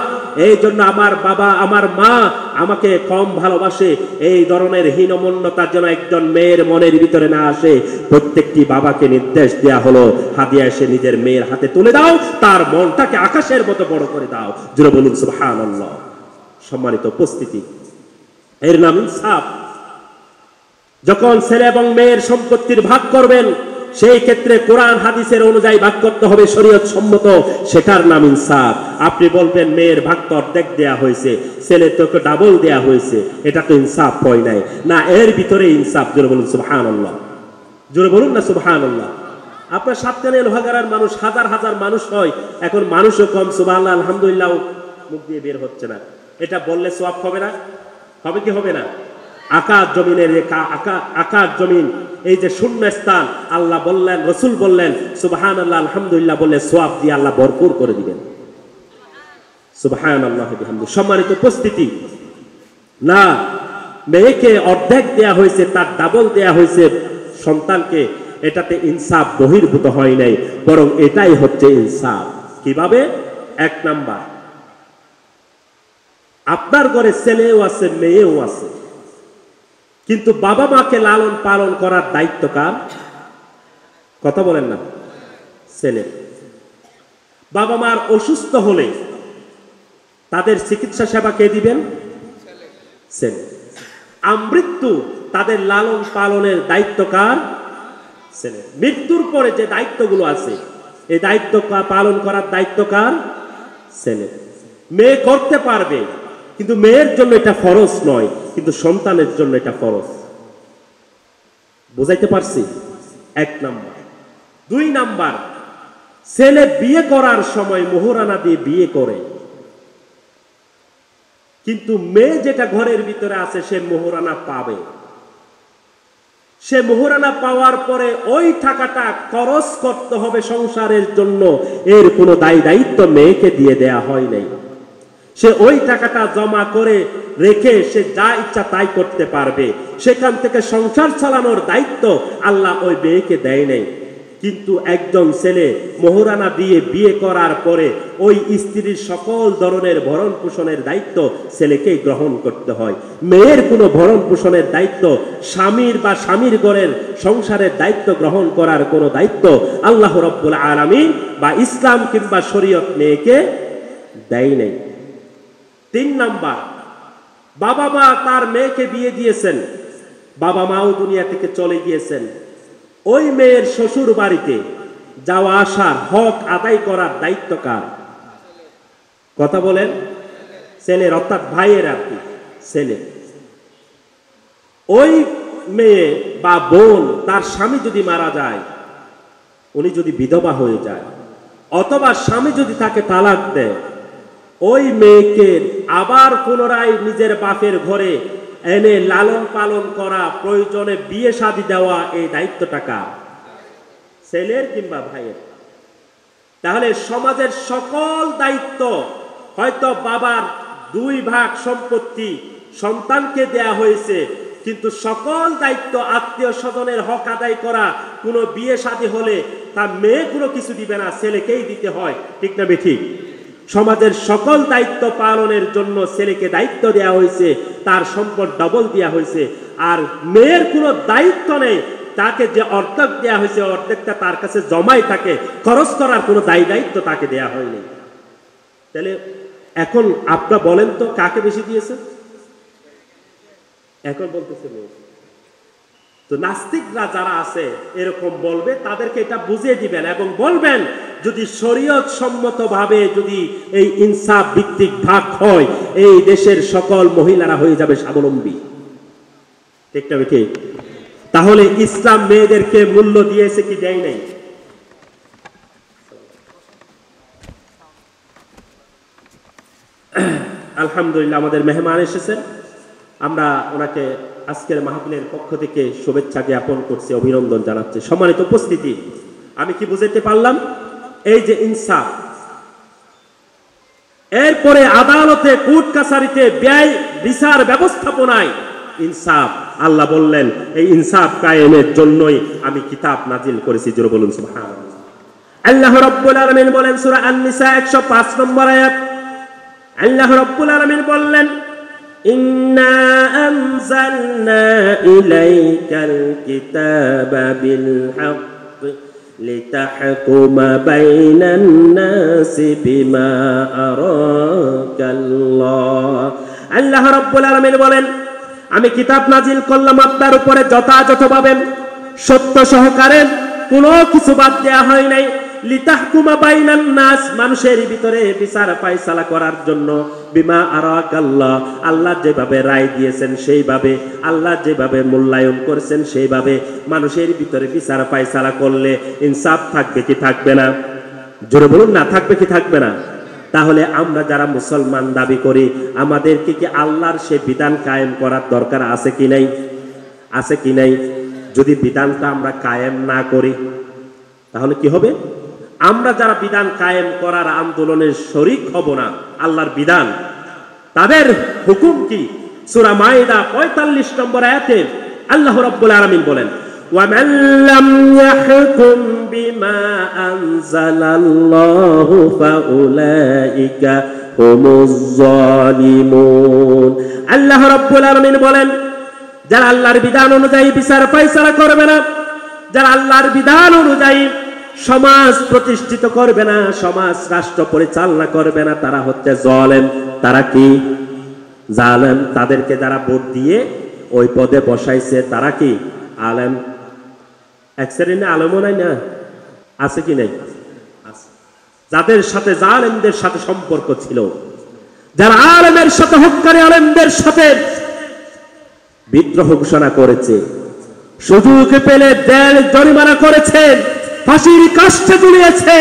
এই জন্য আমার বাবা আমার মা আমাকে কম ভালোবাসে, এই ধরনের হীনমন্যতা যেন একজন মেয়ের মনের ভিতরে না আসে। প্রত্যেকটি বাবাকে নির্দেশ দেয়া হলো, হাদিয়া এসে নিজের মেয়ের হাতে তুলে দাও, তার মনটাকে আকাশের মতো বড় করে দাও। জোরে বলুন সুবহানাল্লাহ। সম্মানিত উপস্থিতি, এর নাম ইনসাফ। যখন ছেলে এবং মেয়ের সম্পত্তির ভাগ করবেন, সেই ক্ষেত্রে কোরআন হাদিসের অনুযায়ী ভাগ করতে হবে, শরীয়ত সম্মত, সেটার নাম ইনসাফ। আপনি বলবেন মেয়ের ভাগ তো অর্ধেক দেয়া হয়েছে, ছেলে তোকে ডাবল দেয়া হয়েছে, এটা তো ইনসাফ হয় নাই। না, এর ভিতরে ইনসাফ। জোরে বলুন সুবহানাল্লাহ। জোরে বলুন না সুবহানাল্লাহ। আপনার সাতকানে লোহাগাড়ার মানুষ হাজার হাজার মানুষ হয়, এখন মানুষও কম, সুবহানাল্লাহ আলহামদুলিল্লাহ মুখ দিয়ে বের হচ্ছে না। এটা বললে সওয়াব হবে না? হবে কি হবে না? আকাশ জমিনের আকাশ জমিন, এই যে শূন্য স্থান, আল্লাহ বললেন, রসুল বললেন সুবহানাল্লাহ আলহামদুলিল্লাহ বললে সওয়াব দিয়ে আল্লাহ ভরপুর করে দিবেন। সুবহানাল্লাহ বিহামদিহি। সম্মানিত উপস্থিতি, না, মেয়েকে অর্ধেক দেয়া হয়েছে, তার ডাবল দেয়া হয়েছে সন্তানকে, এটাতে ইনসাফ বহির্ভূত হয় নাই, বরং এটাই হচ্ছে ইনসাফ। কিভাবে? এক নাম্বার, আপনার ঘরে ছেলেও আছে মেয়েও আছে, কিন্তু বাবা মাকে লালন পালন করার দায়িত্ব কার? কথা বলেন না? ছেলে। বাবা মার অসুস্থ হলে তাদের চিকিৎসা সেবা কে দিবেন? ছেলে। আমৃত্যু তাদের লালন পালনের দায়িত্ব কার? ছেলে। মৃত্যুর পরে যে দায়িত্বগুলো আছে, এই দায়িত্ব পালন করার দায়িত্ব কার? ছেলে। মেয়ে করতে পারবে, কিন্তু মেয়ের জন্য এটা ফরজ নয়, কিন্তু সন্তানের জন্য এটা ফরজ। বুঝাইতে পারছি? এক নাম্বার। দুই নাম্বার, ছেলে বিয়ে করার সময় মোহরানা দিয়ে বিয়ে করে, কিন্তু মেয়ে যেটা ঘরের ভিতরে আছে সে মোহরানা পাবে। সে মোহরানা পাওয়ার পরে ওই টাকাটা খরচ করতে হবে সংসারের জন্য, এর কোনো দায়িত্ব মেয়েকে দিয়ে দেয়া হয় নাই। সে ওই টাকাটা জমা করে রেখে সে যা ইচ্ছা তাই করতে পারবে, সেখান থেকে সংসার চালানোর দায়িত্ব আল্লাহ ওই মেয়েকে দেয় নাই। কিন্তু একজন ছেলে মোহরানা দিয়ে বিয়ে করার পরে ওই স্ত্রীর সকল ধরনের ভরণ পোষণের দায়িত্ব ছেলেকেই গ্রহণ করতে হয়। মেয়ের কোনো ভরণ পোষণের দায়িত্ব, স্বামীর বা স্বামীর ঘরের সংসারের দায়িত্ব গ্রহণ করার কোনো দায়িত্ব আল্লাহ রাব্বুল আলামিন বা ইসলাম কিংবা শরীয়ত মেয়েকে দেয় নাই। তিন নাম্বার, বাবা মা তার মেয়েকে বিয়ে দিয়েছেন, বাবা মাও দুনিয়া থেকে চলে গিয়েছেন, ওই মেয়ের শ্বশুর বাড়িতে যাওয়া আসার হক আদায় করার দায়িত্ব কার? কথা বলেন? ছেলের, অর্থাৎ ভাইয়ের আর কি, ছেলে। ওই মেয়ে বা বোন, তার স্বামী যদি মারা যায়, উনি যদি বিধবা হয়ে যায়, অথবা স্বামী যদি তাকে তালাক দেয়, ওই মেয়েকে আবার পুনরায় নিজের বাপের ঘরে এনে লালন পালন করা, প্রয়োজনে বিয়ে শাদী দেওয়া, এই দায়িত্বটা কার? ছেলের কিংবা ভাইয়ের। তাহলে সমাজের সকল দায়িত্ব, হয়তো বাবার 2 ভাগ সম্পত্তি সন্তানকে দেয়া হয়েছে, কিন্তু সকল দায়িত্ব আত্মীয় স্বজনের হক আদায় করা, কোনো বিয়ে শাদী হলে তার মেয়ে কোনো কিছু দিবে না, ছেলেকেই দিতে হয়। ঠিক না বেঠিক? সমাজের সকল দায়িত্ব পালনের জন্য ছেলেকে দায়িত্ব দেওয়া হয়েছে, তার সম্পদ ডবল দেওয়া হয়েছে। আর মেয়ের কোনো দায়িত্ব নেই, তাকে যে অর্ধেক দেয়া হয়েছে অর্ধেকটা তার কাছে জমাই থাকে, খরচ করার কোনো দায় দায়িত্ব তাকে দেয়া হয়নি। তাহলে এখন আপনারা বলেন তো কাকে বেশি দিয়েছে? এখন বলতেছে তো নাস্তিকরা যারা আছে এরকম বলবে, তাদেরকে এটা বুঝিয়ে দিবেন এবং বলবেন যদি শরীয়ত সম্মতভাবে যদি এই ইনসাফ ভিত্তিক ভাগ হয়, এই দেশের সকল মহিলারা হয়ে যাবে স্বাবলম্বী। ঠিক না ঠিক? তাহলে ইসলাম মেয়েদেরকে মূল্য দিয়েছে কি দেয় নাই? আলহামদুলিল্লাহ আমাদের মেহমান এসেছেন, আমরা ওনাকে আজকের মাহফিলের পক্ষ থেকে শুভেচ্ছা জ্ঞাপন করছি, অভিনন্দন জানাচ্ছি। সম্মানিত উপস্থিতি, আমি কি বুঝাতে পারলাম? এই যে ইনসাফ, এরপরে আদালতে কোর্ট কাছারিতে ব্যয় বিচার ব্যবস্থাপনায় ইনসাফ, আল্লাহ বললেন এই ইনসাফ কায়েমের জন্যই আমি কিতাব নাজিল করেছি। জোরে বলুন সুবহানাল্লাহ। আল্লাহ রাব্বুল আলামিন বলেন সূরা আন-নিসা 105 নম্বর আয়াত, আল্লাহ রাব্বুল আলামিন বললেন ইন্না আনজালনা ইলাইকাল কিতাবা বিল হক লিতাহকুমা বাইনান নাসি বিমা আরাকাল্লাহ। আল্লাহ রাব্বুল আলামিন বলেন আমি কিতাব নাজিল করলাম আপনার উপরে যথাযথভাবে সত্য সহকারে, কোনো কিছু বাদ দেয়া হয় নাই। লিতাহকুমা বাইনান নাস, মানুষের ভিতরে বিচার ফায়সালা করার জন্য। বিমা আরাকাল্লাহ, আল্লাহ যেভাবে রায় দিয়েছেন সেইভাবে, আল্লাহ যেভাবে মূল্যায়ন করেছেন সেইভাবে মানুষের ভিতরে বিচার ফায়সালা করলে ইনসাফ থাকবে কি থাকবে না? জোরে বলুন না, থাকবে কি থাকবে না? তাহলে আমরা যারা মুসলমান দাবি করি, আমাদেরকে কি আল্লাহর সে বিধান কায়েম করার দরকার আছে কি নাই? আছে কি নাই? যদি বিধানটা আমরা কায়েম না করি তাহলে কি হবে? আমরা যারা বিধান কায়েম করার আন্দোলনের শরীক হব না, আল্লাহর বিধান, তাদের হুকুম কি? সূরা মাইদা 45 নম্বর আয়াতে আল্লাহ রাব্বুল আলামিন বলেন وَمَن لَّمْ يَحْكُم بِمَا أَنزَلَ اللَّهُ فَأُولَٰئِكَ هُمُ الظَّالِمُونَ। আল্লাহ রাব্বুল আলামিন বলেন যারা আল্লাহর বিধান অনুযায়ী বিচার ফায়সালা করবে না, যারা আল্লাহর বিধান অনুযায়ী সমাজ প্রতিষ্ঠিত করবে না, সমাজ রাষ্ট্র পরিচালনা করবে না, তারা হচ্ছে জালেম। তারা কি? জালেম। তাদেরকে যারা ভোট দিয়ে ওই পদে বসাইছে তারা কি? আলেম। এক শ্রেণী আলেমও নাই না? আছে কি নাই? যাদের সাথে জালেমদের সাথে সম্পর্ক ছিল, যারা আলেমের সাথে হক্কানি আলেমদের সাথে বিদ্রোহ ঘোষণা করেছে, সুযোগ পেলে দেড় জরিমানা করেছে, ফাঁসির কাষ্ঠে ঝুলিয়েছে,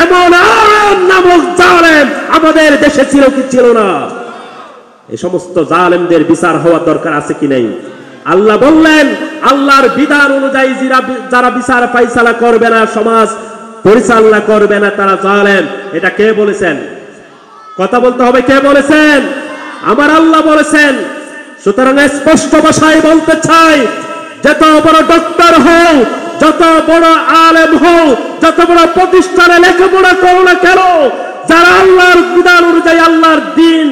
এমন আলেম নামক জালেম আমাদের দেশে ছিল কি ছিল না? এই সমস্ত জালেমদের বিচার হওয়া দরকার আছে কি নাই? আল্লাহ বললেন আল্লাহর বিধান অনুযায়ী যারা বিচার ফায়সালা করবে না, সমাজ পরিচালনা করবে না, তারা জালেম। এটা কে বলেছেন? কথা বলতে হবে, কে বলেছেন? আমার আল্লাহ বলেছেন। সুতরাং স্পষ্ট ভাষায় বলতে চাই, যত বড় ডক্টর হও, যত বড় আলেম হও, যত বড় প্রতিষ্ঠানে লেখাপড়া করো না কেন, যারা আল্লাহর বিধান অনুযায়ী আল্লাহর দ্বীন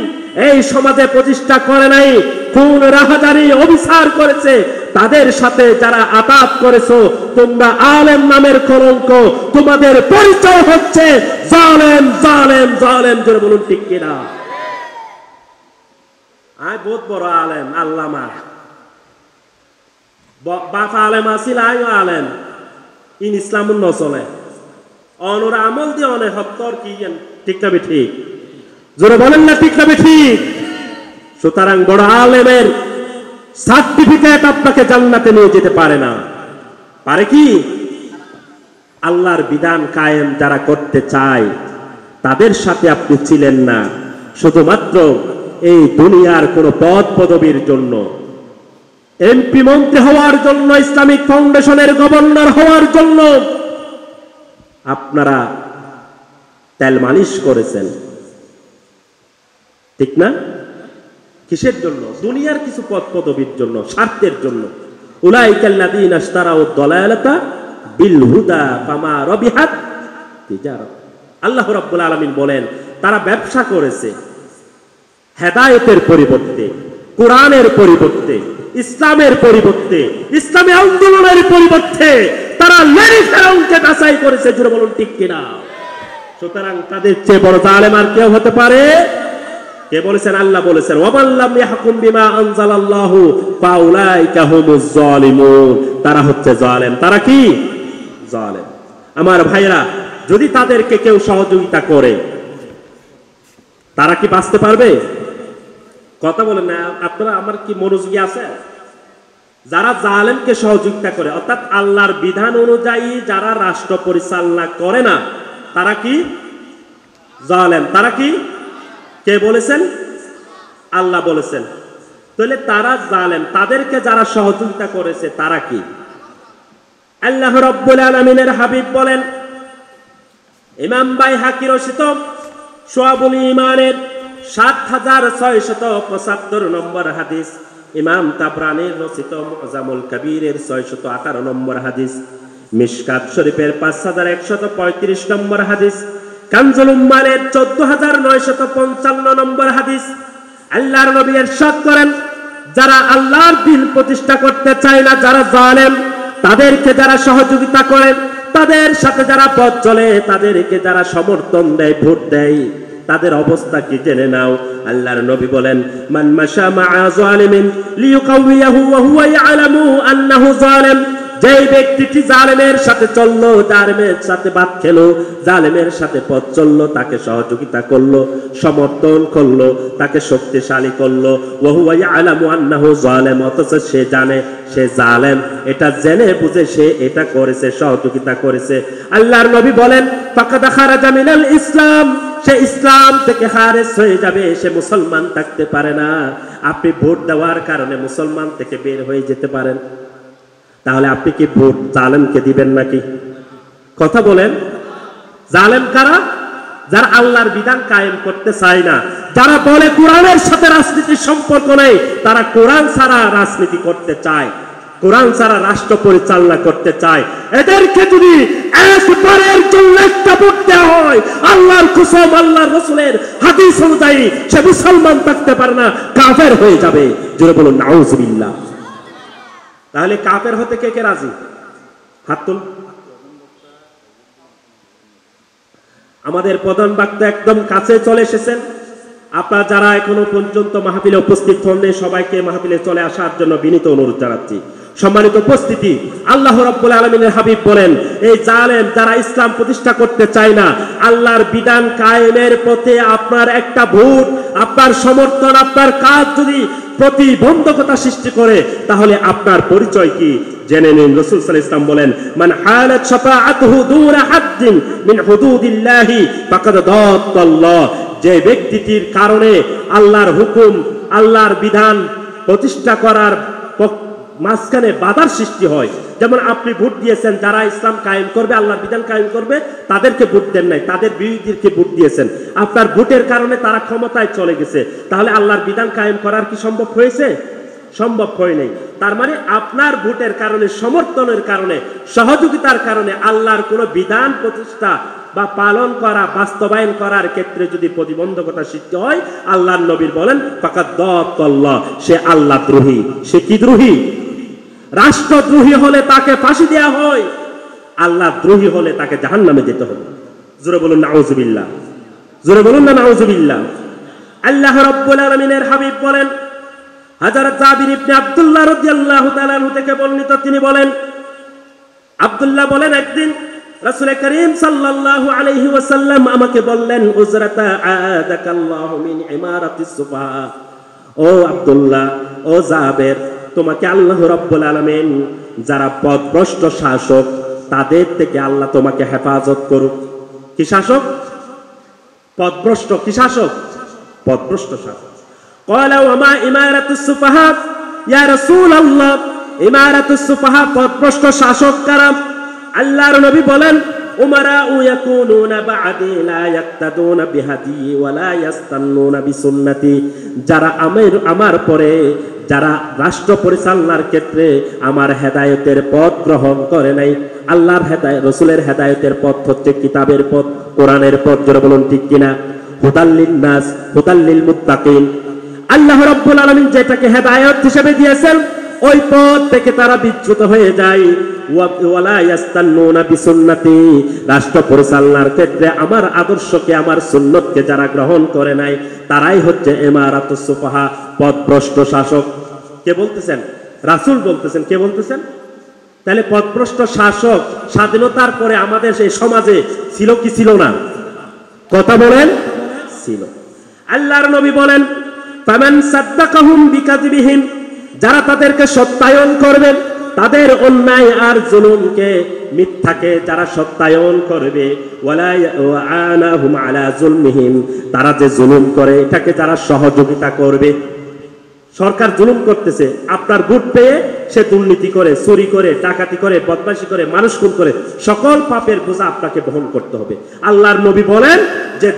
এই সমাজে প্রতিষ্ঠা করে নাই, খুন রাহাজানি অবিচার করেছে, তাদের সাথে যারা আতাত করেছো, তোমরা আলেম নামের কলঙ্ক, তোমাদের পরিচয় হচ্ছে জালেম, জালেম, জালেম। জোরে বলুন ঠিক কিনা? আয় বহুত বড় আলেম, আল্লামা বাপ আলেম আসিল, আয়ও আলেম, ইন ইসলাম নচলে অনুর আমল দিয়ে অনেক হত্তর কি ঠিক না ঠিক? জোরে বলেন না ঠিক না ঠিক? সুতরাং বড় আলেমের সার্টিফিকেট আপনাকে জান্নাতে নিয়ে যেতে পারে না। পারে কি? আল্লাহর বিধান কায়েম যারা করতে চায় তাদের সাথে আপনি ছিলেন না শুধুমাত্র এই দুনিয়ার কোন পদ পদবীর জন্য, এমপি মন্ত্রী হওয়ার জন্য, ইসলামিক ফাউন্ডেশনের গভর্নর হওয়ার জন্য আপনারা তেল মালিশ করেছেন, ঠিক না? কিসের জন্য? দুনিয়ার কিছু পদ পদবীর জন্য, স্বার্থের জন্য। উলাইকাল্লাযীনা ইশতারাউ দালালাতা বিল হুদা ফামা রাবিহাত তিজারাত। আল্লাহ রাব্বুল আলামিন বলেন তারা ব্যবসা করেছে হেদায়েতের পরিবর্তে, কোরআনের পরিবর্তে, ইসলামের পরিবর্তে, ইসলামী আন্দোলনের পরিবর্তে তারা লেরি ফেরাউনকে বাছাই করেছে। জোরে বলুন ঠিক কিনা? সুতরাং তাদের চেয়ে বড় জালেম আর কেউ হতে পারে? কে বলেছেন? আল্লাহ বলেছেন, ওয়ামান লাম ইয়াহকুম বিমা আনজালাল্লাহু ফাউলাইকা হুমুজ জালিমুন। তারা হচ্ছে জালেম। তারা কি? জালেম। আমার ভাইরা, যদি তাদেরকে কেউ সহযোগিতা করে তারা কি বাঁচতে পারবে? কথা বলেন না আপনারা, আমার কি মনোযোগী আছে? যারা জালেমকে সহযোগিতা করে, অর্থাৎ আল্লাহর বিধান অনুযায়ী যারা রাষ্ট্র পরিচালনা করে না, তারা কি? জালেম। তারা কি? কে বলেছেন? আল্লাহ বলেছেন। তাহলে তারা জালেম। তাদেরকে যারা সহযোগিতা করেছে তারা কি? আল্লাহ রাব্বুল আলামিনের হাবিব বলেন, ইমাম বাইহাকী রচিত শুআবুল ঈমানের ৭৬৭৫ নম্বর হাদিস, ইমাম তাবরানীর রচিত মুআজামুল কবীরের ৬১৮ নম্বর হাদিস, মিশকাত শরীফের ৫১৩৫ নম্বর হাদিস, কানজুল উম্মালের ১৪৯৫৫ নম্বর হাদিস। আল্লাহর নবী ইরশাদ করেন, যারা আল্লাহর দ্বীন প্রতিষ্ঠা করতে চায় না, যারা জালেম, তাদেরকে যারা সহযোগিতা করে, তাদের সাথে যারা পথ চলে, তাদেরকে যারা সমর্থন দেয়, ভোট দেয়, তাদের অবস্থা কি জেনে নাও। আল্লাহর নবী বলেন, মান মাশা মা'a যালিমিন লিইউকাউইয়াহু ওয়া হুয়া ইয়ালামু আন্নাহু যালিম। যে ব্যক্তিটি জালেমের সাথে চললো, জালেমের সাথে ভাত খেলো, জালেমের সাথে পথ চললো, তাকে সহযোগিতা করলো, সমর্থন করলো, তাকে শক্তিশালী করলো, ওয়া হুয়া ইয়ালামু আন্নাহু যালিম, অথচ সে জানে সে জালেম, এটা জেনে বুঝে সে এটা করেছে, সহযোগিতা করেছে। আল্লাহর নবী বলেন, ফাকাদ খারাজা মিনাল ইসলাম, সে ইসলাম থেকে খারেজ হয়ে যাবে, সে মুসলমান থাকতে পারে না। আপনি ভোট দেওয়ার কারণে মুসলমান থেকে বের হয়ে যেতে পারেন, তাহলে আপনি কি ভোট জালেমকে দিবেন নাকি? কথা বলেন। জালেম কারা? যারা আল্লাহর বিধান কায়েম করতে চায় না, যারা বলে কোরআনের সাথে রাজনীতির সম্পর্ক নেই, তারা কোরআন ছাড়া রাজনীতি করতে চায়, কোরআন ছাড়া রাষ্ট্র পরিচালনা করতে চায়। এদেরকে যদি একবারের জন্য একটা ভোট দেওয়া হয়, আল্লাহর কসম, আল্লাহর রাসূলের হাদিস অনুযায়ী সে মুসলমান থাকতে পারে না, কাফের হয়ে যাবে। জোরে বলুন নাউযুবিল্লাহ। তাহলে কাফের হতে কে কে রাজি? হাত তুল। আমাদের প্রধান বক্তা একদম কাছে চলে এসেছেন। আপনারা যারা এখনো পর্যন্ত মাহফিলে উপস্থিত হননি, সবাইকে মাহফিলে চলে আসার জন্য বিনীত অনুরোধ জানাচ্ছি। সম্মানিত উপস্থিতি, আল্লাহ রাব্বুল আলামিনের হাবিব বলেন, এই জালেম যারা ইসলাম প্রতিষ্ঠা করতে চায় না, আল্লাহর বিধান কায়েমের পথে আপনার একটা ভোট, আপনার সমর্থন, আপনার কাজ যদি প্রতিবন্ধকতা সৃষ্টি করে, তাহলে আপনার পরিচয় কি জেনে নিন। রাসূল সাল্লাল্লাহু আলাইহি ওয়াসাল্লাম বলেন, মান হালাত শাফাআতুহু দুনা হাদ্দিন মিন হুদুদিল্লাহি ফাকাদ দাল্লাহ। যে ব্যক্তিটির কারণে আল্লাহর হুকুম, আল্লাহর বিধান প্রতিষ্ঠা করার মাঝখানে বাধার সৃষ্টি হয়, যেমন আপনি ভোট দিয়েছেন, যারা ইসলাম কায়েম করবে, আল্লাহর বিধান কায়েম করবে, তাদেরকে ভোট দেন নাই, তাদের বিরোধীদেরকে ভোট দিয়েছেন। আপনার ভোটের কারণে তারা ক্ষমতায় চলে গেছে, তাহলে আল্লাহর বিধান কায়েম করার কি সম্ভব হয়েছে? সম্ভব হয় নাই। তার মানে আপনার ভোটের কারণে, সমর্থনের কারণে, সহযোগিতার কারণে আল্লাহর কোনো বিধান প্রতিষ্ঠা বা পালন করা, বাস্তবায়ন করার ক্ষেত্রে যদি প্রতিবন্ধকতা সৃষ্টি হয়, আল্লাহর নবী বলেন, ফাকাদ দাল্লাহ, সে আল্লাহ দ্রোহী। সে কি দ্রোহী? রাষ্ট্রদ্রোহী হলে তাকে ফাঁসি দেওয়া হয়, আল্লাহ দ্রোহী হলে তাকে জাহান্নামে যেতে হবে। জোরে বলুন নাউযুবিল্লাহ। জোরে বলুন না নাউযুবিল্লাহ। আল্লাহ রাব্বুল আলামিনের হাবিব বলেন, হযরত জাবির ইবনে আব্দুল্লাহ রাদিয়াল্লাহু তাআলা আনহু থেকে বর্ণিত, তিনি বলেন, আব্দুল্লাহ বলেন, একদিন রাসূল করিম সাল্লাল্লাহু আলাইহি ওয়াসাল্লাম আমাকে বললেন, উজরাতা আদাকাল্লাহু মিন ইমারাতিস সুফাহা। ও আব্দুল্লাহ, ও জাবের, তোমাকে আল্লাহ রাব্বুল আলামিন যারা পথভ্রষ্ট শাসক, তাদের থেকে আল্লাহ তোমাকে হেফাজত করুক। কি শাসক? পথভ্রষ্ট। কি শাসক? পথভ্রষ্ট শাসক। ক্বালা ওয়া মা ইমারাতুস সুফাহা ইয়া রাসূলুল্লাহ, ইমারাতুস সুফাহা, পথভ্রষ্ট শাসক কারা? আল্লাহর নবী বলেন, উমারাউ ইয়াকুনুনা বা'দি লা ইয়াক্তাদুনা বিহাদি ওয়া লা ইয়াস্তান্নুনা বিসুন্নতি। যারা আমার পরে যারা রাষ্ট্র পরিচালনার ক্ষেত্রে আমার হেদায়েতের পথ গ্রহণ করে নাই। আল্লাহর হেদায়েত, রাসূলের হেদায়েতের পথ হচ্ছে কিতাবের পথ, কোরআনের পথ। জোরে বলুন ঠিক কিনা? হুদাল্লিন নাস, হুদাল্লিল মুত্তাকিন। আল্লাহ রাব্বুল আলামিন যেটাকে হেদায়েত হিসেবে দিয়েছেন, ওই পথ থেকে তারা বিচ্যুত হয়ে যায়। ওয়ালা ইয়াস্তান্নুনা বিসুন্নতি, রাষ্ট্র পরিচালনার ক্ষেত্রে আমার আদর্শকে, আমার সুন্নতকে যারা গ্রহণ করে নাই, তারাই হচ্ছে ইমারাতুস সুফাহা, পথভ্রষ্ট শাসক। কে বলতেছেন? রাসূল বলতেছেন। কে বলতেছেন? তাহলে পথভ্রষ্ট শাসক স্বাধীনতার পরে আমাদের সেই সমাজে ছিল কি ছিল না? কথা বলেন। ছিল। আল্লাহর নবী বলেন, ফামান সাদ্দাকাহুম বিকাযিবিহিম, যারা তাদেরকে সত্যায়ন করবেন, তাদের অন্যায় আর জুলুমকে, মিথ্যাকে যারা সত্যায়ন করবে, ওয়ালা আনাহুম আলা জুলমিহিম, তারা যে জুলুম করে এটাকে যারা সহযোগিতা করবে। সরকার জুলুম করতেছে, আপনার ভোট পেয়ে সে দুর্নীতি করে, চুরি করে, ডাকাতি করে, বদমাশি করে, মানুষ খুন করে, সকল পাপের বোঝা আপনাকে বহন করতে হবে। আল্লাহর নবী বলেন যে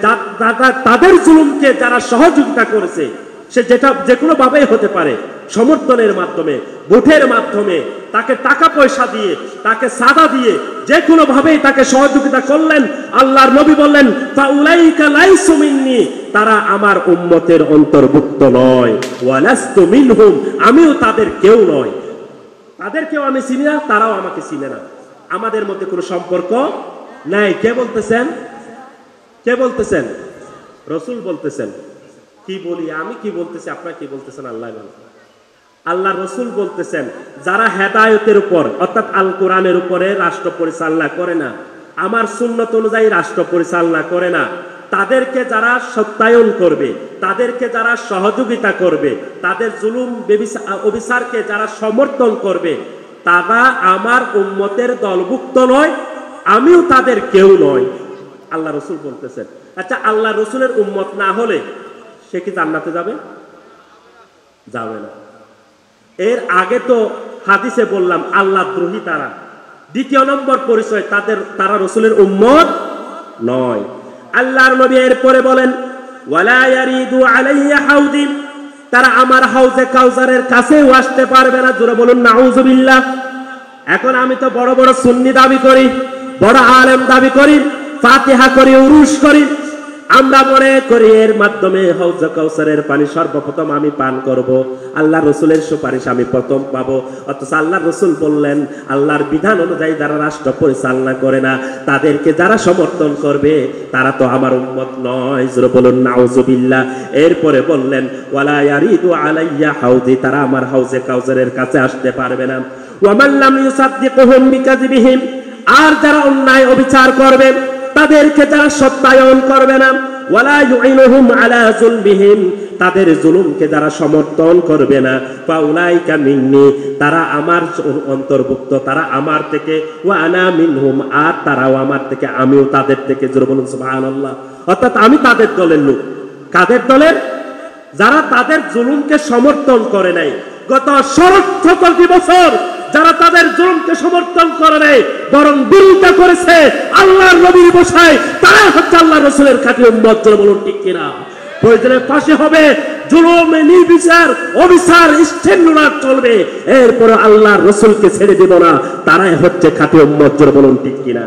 তাদের জুলুমকে যারা সহযোগিতা করেছে, সে যেটা যে কোনো ভাবেই হতে পারে, সমর্থনের মাধ্যমে, ভোটের মাধ্যমে, তাকে টাকা পয়সা দিয়ে, তাকে সাদা দিয়ে, যে কোনো ভাবেই তাকে সহযোগিতা করলেন, আল্লাহর নবী বললেন ফাউলাইকা লাইসু মিন্নি, তারা আমার উম্মতের অন্তর্ভুক্ত নয়। ওয়ালাস্তু মিনহুম, আমিও তাদের কেউ নয়। তাদেরকেও আমি চিনি না, তারাও আমাকে চিনে না। আমাদের মধ্যে কোনো সম্পর্ক নাই। কে বলতেছেন? কে বলতেছেন? রাসূল বলতেছেন। কি বলি আমি? কি বলতেছি? আপনারা কি বলতেছেন? আল্লাহ বলেন। আল্লাহ রাসূল বলতেছেন, যারা হেদায়েতের উপর, অর্থাৎ আল কোরআনের উপরে রাষ্ট্র পরিচালনা করে না, আমার সুন্নত অনুযায়ী রাষ্ট্র পরিচালনা করে না, তাদেরকে যারা সত্যায়ন করবে, তাদেরকে যারা সহযোগিতা করবে, তাদের জুলুম অবিচারকে যারা সমর্থন করবে, তারা আমার উম্মতের দলভুক্ত নয়, আমিও তাদের কেউ নয়। আল্লাহ রাসূল বলতেছেন। আচ্ছা, আল্লাহ রাসূলের উম্মত না হলে সে কি জান্নাতে যাবে? যাবে না। এর আগে তো হাদিসে বললাম আল্লাহ দ্রোহী তারা। দ্বিতীয় নম্বর পরিচয়, তারা রাসূলের উম্মত নয়। আল্লাহর নবী এরপরে বলেন, ওয়ালা ইয়ারিদু আলাইয়া হাউদি, তারা আমার হাউজে কাউসারের কাছেও আসতে পারবে না। জোরে বলুন নাউযুবিল্লাহ। এখন আমি তো বড় বড় সুন্নি দাবি করি, বড় আলেম দাবি করি, ফাতিহা করি, উরুস করি, আমরা মনে করি এর মাধ্যমে হাউজে কাউসারের পানি সর্বপ্রথম আমি পান করব, আল্লাহ রাসূলের সুপারিশ আমি প্রথম পাবো। অথচ আল্লাহ রাসূল বললেন, আল্লাহর বিধান অনুযায়ী যারা রাষ্ট্র পরিচালনা করে না, তাদেরকে যারা সমর্থন করবে, তারা তো আমার উম্মত নয়। জোরে বলুন নাউযুবিল্লাহ। এরপরে বললেন, ওয়ালা ইয়ারিদু আলাইয়া হাউদি, তারা আমার হাউজে কাউসারের কাছে আসতে পারবে না। ওয়া মান লাম ইউসাদ্দিকুহুম বিকাযিবিহিম, আর যারা অন্যায় অবিচার করবে, তাদেরকে যারা সত্যায়ন করবে না, ওয়ালা ইউইনুহুম আলা যুলমিহিম, তাদের জুলুমকে যারা সমর্থন করবে না, ফাউলাইকা মিন্নি, তারা আমার অন্তর্ভুক্ত, তারা আমার থেকে, ওয়া আনা মিনহুম, আর তারাও আমার থেকে, আমিও তাদের থেকে। জোরে বলুন সুবহানাল্লাহ। অর্থাৎ আমি তাদের দলের লোক। কাদের দলের? যারা তাদের জুলুমকে সমর্থন করে নাই। গত 70 বছর যারা তাদের জুলুমকে সমর্থন করে নাই, বরং বিরোধিতা করেছে, আল্লাহর নবীর বসায়, তারা হচ্ছে আল্লাহ রাসূলের খাঁটি উম্মত। জোরে বলুন ঠিক কিনা? প্রয়োজনে ফাঁসি হবে, জুলুমে নির্বিচার অবিচার স্ট্যান্ডার্ড চলবে, এরপরে আল্লাহর রাসূলকে ছেড়ে দেব না, তারাই হচ্ছে খাঁটি উম্মত। জোরে বলুন ঠিক কিনা?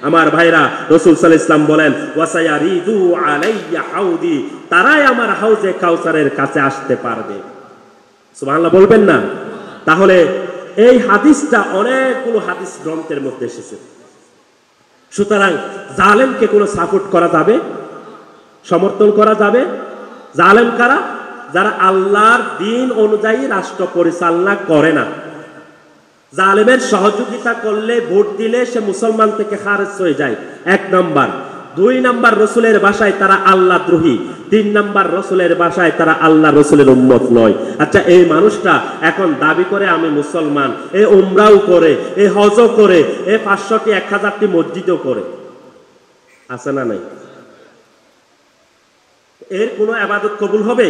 আমার ভাইরা, রাসূল সাল্লাল্লাহু আলাইহি ওয়াসাল্লাম বলেন, ওয়াসায়ারিদু আলাইয়া হাউদি, তারাই আমার হাউজে কাউসারের কাছে আসতে পারবে। সুবহানাল্লাহ বলবেন না? তাহলে এই হাদিসটা অনেকগুলো হাদিস গ্রন্থের মধ্যে এসেছে। সুতরাং জালেমকে কোনো সাপোর্ট করা যাবে, সমর্থন করা যাবে? জালেম কারা? যারা আল্লাহর দ্বীন অনুযায়ী রাষ্ট্র পরিচালনা করে না। জালেমের সহযোগিতা করলে, ভোট দিলে সে মুসলমান থেকে খারেজ হয়ে যায়, 1 নাম্বার। 2 নাম্বার, রাসূলের ভাষায় তারা আল্লাহ দ্রোহী। 3 নাম্বার, রাসূলের ভাষায় তারা আল্লাহ রাসূলের উম্মত নয়। আচ্ছা, এই মানুষটা এখন দাবি করে আমি মুসলমান, এ উমরাও করে, এ হজও করে, এ 500টি 1000টি মসজিদও করে, আছে না নাই? এর কোনো ইবাদত কবুল হবে?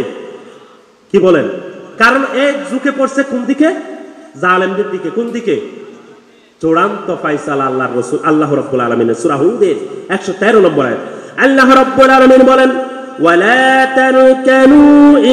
কি বলেন? কারণ এ ঝুঁকে পড়ছে কোন দিকে? জালেমদের দিকে। কোন দিকে? চূড়ান্ত ফায়সালা আল্লাহর রাসূল, আল্লাহ রাব্বুল আলামিনের সূরা হুদের 113 নম্বর আয়াত। আল্লাহ রাব্বুল আলামিন বলেন, ওয়ালা তারকানু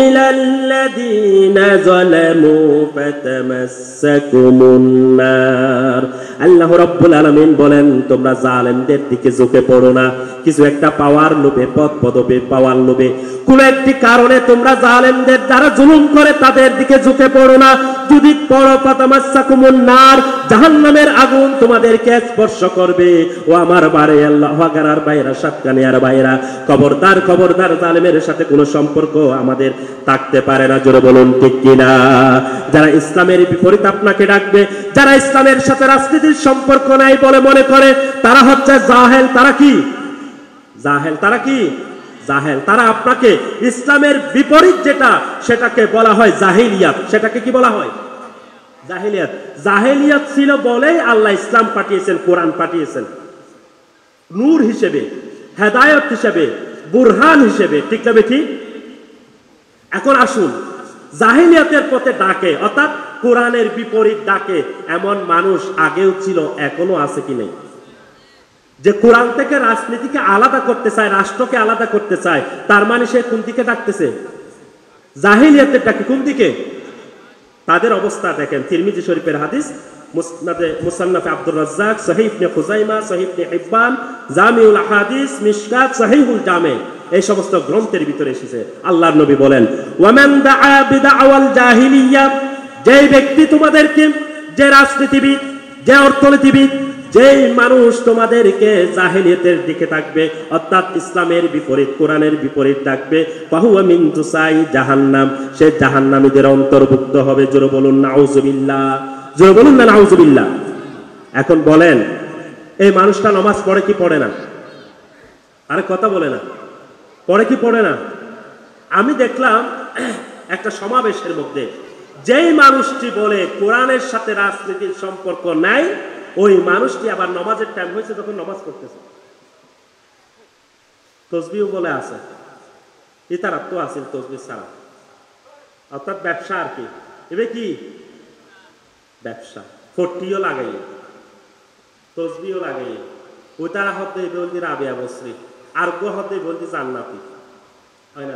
ইলাল্লাযীনা যালামু ফাতামাসসাকুমুন নার। আল্লাহ রাব্বুল আলামিন বলেন, তোমরা জালেমদের দিকে ঝুঁকে পড়ো না। কিছু একটা পাওয়ার লোভে, পদ পদবি পাওয়ার লোভে, কোন একটি কারণে তোমরা জালেমদের যারা জুলুম করে তাদের দিকে ঝুঁকে পড়ো না। যদি পড়ো ফাতামাসসাকুমুন নার, জাহান্নামের আগুন তোমাদেরকে স্পর্শ করবে। ও আমার বারে আল্লাহ আকবার ভাইরা, সাতকানিয়ার ভাইরা, খবরদার খবরদার, জালেমের সাথে কোনো সম্পর্ক আমাদের থাকতে পারে না। জোরে বলুন ঠিক কিনা? যারা ইসলামের বিপরীত আপনাকে ডাকবে, যারা ইসলামের সাথে রাজনীতির সম্পর্ক নাই বলে মনে করে, তারা হচ্ছে জাহেল। তারা কি জাহেল? তারা কি জাহেল? তারা আপনাকে ইসলামের বিপরীত যেটা, সেটাকে বলা হয় জাহিলিয়াত। সেটাকে কি বলা হয়? জাহিলিয়াত। জাহিলিয়াত ছিল বলেই আল্লাহ ইসলাম পাঠিয়েছেন, কোরআন পাঠিয়েছেন নূর হিসেবে, হেদায়েত হিসেবে, বুরহান হিসেবে। ঠিক না ঠিক? এখন আসুন, জাহিলিয়াতের পথে ডাকে অর্থাৎ কোরআনের বিপরীত ডাকে এমন মানুষ আগেও ছিল, এখনো আছে কি নেই? যে কোরআন থেকে রাজনীতিকে আলাদা করতে চায়, রাষ্ট্রকে আলাদা করতে চায়, তার মানে সে কোন দিকে ডাকতেছে? জাহিলিয়াতের ডাকে। কোন দিকে? তাদের অবস্থা দেখেন, তিরমিজি শরীফের হাদিস, মুসান্নাফে আব্দুর রাজ্জাক, সহিহ ইবনে খুজাইমা, সহিহ ইবনে হিব্বান, জামিউল আহাদিস, মিশকাত, সহিহুল জামে, এই সমস্ত গ্রন্থের ভিতরে এসেছে। আল্লাহর নবী বলেন, ওয়ামান দাআ বিদাওয়াল জাহিলিয়া, যে ব্যক্তি তোমাদেরকে, যে রাজনীতিবিদ, যে অর্থনীতিবিদ, যেই মানুষ তোমাদেরকে জাহিলিয়াতের দিকে থাকবে অর্থাৎ ইসলামের বিপরীত, কোরআনের বিপরীত ডাকবে, ফাহুয়া মিন জুসাই জাহান্নাম, সে জাহান্নামীদের অন্তর্ভুক্ত হবে। জোরে বলুন নাউজুবিল্লাহ। জোরে বলুন না নাউজুবিল্লাহ। এখন বলেন, এই মানুষটা নামাজ পড়ে কি পড়ে না? আরে কথা বলে না, পড়ে কি পড়ে না? আমি দেখলাম একটা সমাবেশের মধ্যে, যেই মানুষটি বলে কোরআনের সাথে রাজনীতির সম্পর্ক নাই, ওই মানুষটি আবার নামাজের টাইম হয়েছে তখন নামাজ পড়তেছে, তসবিহ বলে আছে, ইতারাত তো আছে তসবিহ ছাড়া, অর্থাৎ ব্যবসা আর কি। এবার কি ব্যবসা? ফটিও লাগাই, তসবিও লাগাই, ওই তারা হতে বলতে রাবিয়া বসরি, আর গো হতে বলতে জান্নাতি, হয় না?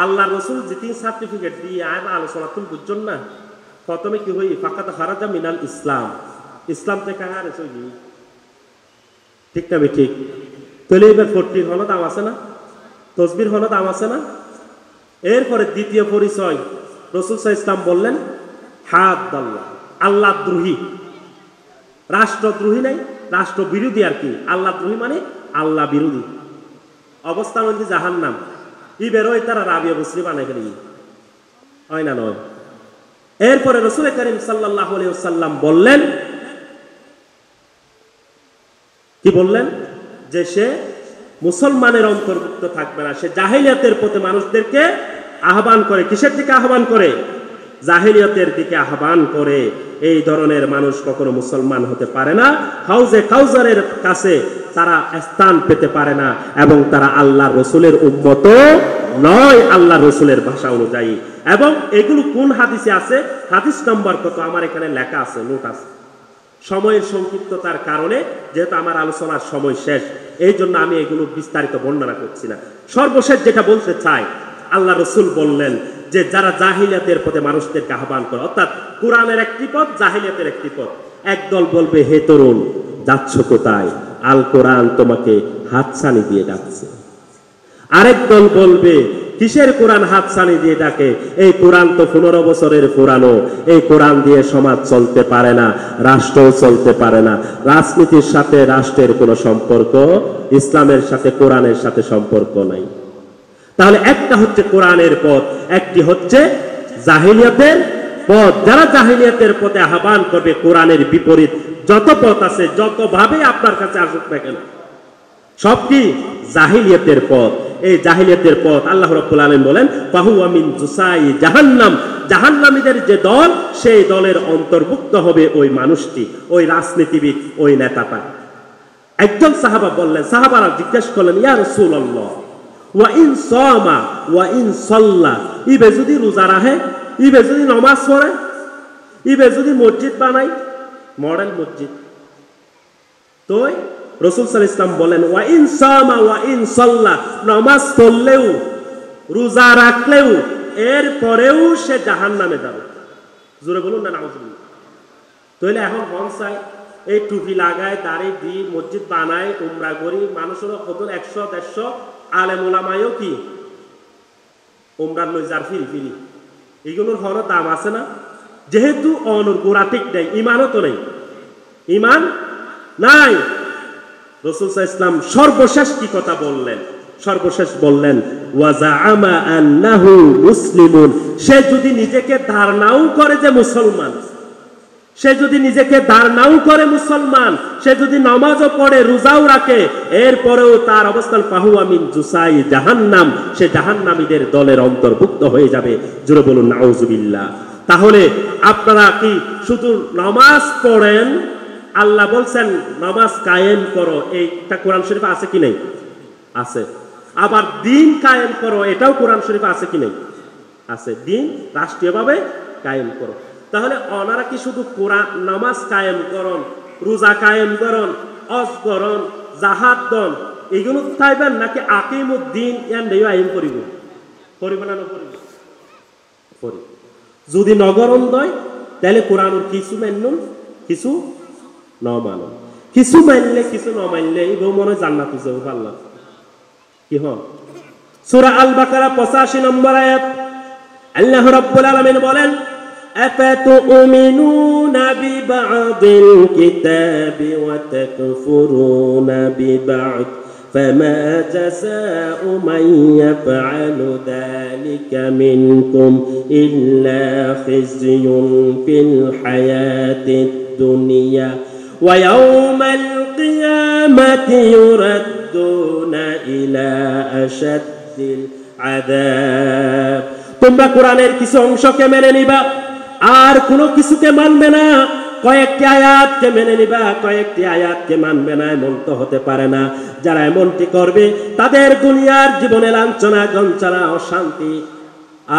আল্লাহ রসুল জিতিং সার্টিফিকেট দিয়ে আয় আলোচনা তুমি বুঝছেন না? প্রথমে কি হই, ফাকাত খারাজা মিনাল ইসলাম, ইসলাম থেকে হারে চলি। ঠিক না ঠিক? তাহলে এবার ফটির হলো দাম আছে না, তসবির হলো দাম আছে না? এরপরে দ্বিতীয় পরিচয়, রাসূল সাল্লাল্লাহু আলাইহি ওয়াসাল্লাম বললেন, হাদাল্লাহ, আল্লাহ দ্রোহী, রাষ্ট্রদ্রোহী নাই, রাষ্ট্র বিরোধী আর কি। আল্লাহ দ্রোহী মানে আল্লাহ বিরোধী অবস্থান হচ্ছে জাহান্নাম। ই বেরোয় তারা রাবিয়া বসরি বানাই ফেলি, হয় না নয়? এরপরে রাসূল করিম সাল্লাল্লাহু আলাইহি ওয়াসাল্লাম বললেন, কি বললেন? যে সে মুসলমানের অন্তর্ভুক্ত থাকবে না, সে জাহিলিয়াতের পথে মানুষদেরকে আহ্বান করে। কিসের দিকে আহ্বান করে? জাহিলিয়াতের দিকে আহ্বান করে। এই ধরনের মানুষ কখনো মুসলমান হতে পারে না, হাউজে কাউসারের কাছে তারা স্থান পেতে পারে না, এবং তারা আল্লাহ রসুলের উম্মত নয়, আল্লাহ রসুলের ভাষা অনুযায়ী। এবং এগুলো কোন হাদিসে আছে, হাদিস নম্বর কত আমার এখানে লেখা আছে, নোট আছে। সময়ের সংক্ষিপ্ততার কারণে, যেহেতু আমার আলোচনার সময় শেষ, এই জন্য আমি এগুলো বিস্তারিত বর্ণনা করছি না। সর্বশেষ যেটা বলতে চাই, আল্লাহ রসুল বললেন যে যারা জাহিলিয়াতের পথে মানুষদেরকে আহ্বান করে, অর্থাৎ কোরআনের একটি পথ, জাহিলিয়াতের একটি পথ। একদল বলবে, হে তরুণ যাচ্ছ কোথায়, আল কোরআন তোমাকে হাতছানি দিয়ে ডাকছে। আরেক দল বলবে, কিসের কোরআন হাতছানি দিয়ে ডাকে, এই কোরআন তো 15 বছরের পুরানো, এই কোরআন দিয়ে সমাজ চলতে পারে না, রাষ্ট্র চলতে পারে না, রাজনীতির সাথে রাষ্ট্রের কোনো সম্পর্ক, ইসলামের সাথে কোরআনের সাথে সম্পর্ক নাই। তাহলে একটা হচ্ছে কোরআনের পথ, একটি হচ্ছে জাহিলিয়াতের পথ। যারা জাহিলিয়াতের পথে আহ্বান করবে, কোরআনের বিপরীত যত পথ আছে, যত ভাবে আপনার কাছে আসুক না কেন, সব কি জাহিলিয়াতের পথ। এই জাহিলিয়াতের পথ আল্লাহ রাব্বুল আলামিন বলেন, ফাহুয়া মিন জুসাই জাহান্নাম, জাহান্নামীদের যে দল, সেই দলের অন্তর্ভুক্ত হবে ওই মানুষটি, ওই রাজনীতিবিদ, ওই নেতাটা। একজন সাহাবা বললেন, সাহাবারা জিজ্ঞেস করলেন, ইয়া রাসূলুল্লাহ, ওয়া ইন সামা ওয়া ইন সাল্লা, ইবে যদি রোজা রাখে, ইবে যদি নামাজ পড়ে, ইবে যদি মসজিদ বানাই, মডেল মসজিদ, তো রাসূল সাল্লাল্লাহু আলাইহি ওয়াসাল্লাম বলেন, ওয়া ইন সামা ওয়া ইন সাল্লা, নামাজ পড়লেও রোজা রাখলেও এর পরেও সে জাহান্নামে যাবে। জোরে বলুন না নাউজুবিল্লাহ। তাহলে এখন মন চাই এই টুপি লাগায়, দাড়ি দিই, মসজিদ বানায়, উমরা করি, মানুষেরও কত 100-150 আলেম ওলামায়ও কি উমরার লই যার ফিরি ফিরি, এইগুলোর হওয়ার দাম আছে না? যেহেতু অনুর গোড়া ঠিক নেই, ইমানও তো নেই, ইমান নাই। রাসূল সাল্লাল্লাহু আলাইহি ওয়াসাল্লাম সর্বশেষ কি কথা বললেন? সর্বশেষ বললেন ওয়াজাআমা আন্নাহু মুসলিমুন। সে যদি নিজেকে ধারণাও করে যে মুসলমান, সে যদি নিজেকে ধারণাও করে মুসলমান, সে যদি নামাজও পড়ে, রোজাও রাখে, এরপরেও তার অবস্থান ফাহুয়া মিন জুসাই জাহান্নাম, সে জাহান্নামীদের দলের অন্তর্ভুক্ত হয়ে যাবে। জোরে বলুন নাউজুবিল্লাহ। তাহলে আপনারা কি শুধু নামাজ পড়েন? আল্লাহ বলছেন নামাজ কায়েম করো, এইটা কোরআন শরীফে আছে কি নেই? আছে। আবার দিন কায়েম করো, এটাও কোরআন শরীফে আছে কি নেই? আছে। দিন রাষ্ট্রীয়ভাবে কায়েম করো। তাহলে ওনারা কি শুধু কোরআন নামাজ কায়েম করন, রোজা কায়েম করন, হজ করন, জাহাদ দন, এগুলো চাইবেন নাকি আকিমুদ্দিন এন্ডেও আইন করিব? করিব না করিব? করি। যদি নগরণ দয় তাহলে কোরআনের কিছু মানুন, কিছু ন মানুন। কিছু মানলে কিছু ন মানলে এই বউ মনে জান্নাত যাবো পারলাম কি হন। সূরা আল বাকারা 85 নম্বর আয়াত আল্লাহ রাব্বুল আলামিন বলেন أفتؤمنون ببعض الكتاب وتكفرون ببعض فما جزاء من يفعل ذلك منكم إلا خزي في الحياة الدنيا ويوم القيامة يردون إلى أشد العذاب। তোমরা কোরআনের কিছু অংশকে মেনে নিবা আর কোনো কিছুকে মানবে না, কয়েকটি আয়াতকে মেনে নিবা কয়েকটি আয়াতকে মানবে না, এমন তো হতে পারে না। যারা এমনটি করবে তাদের দুনিয়ার জীবনে লাঞ্ছনা, গঞ্চনা, অশান্তি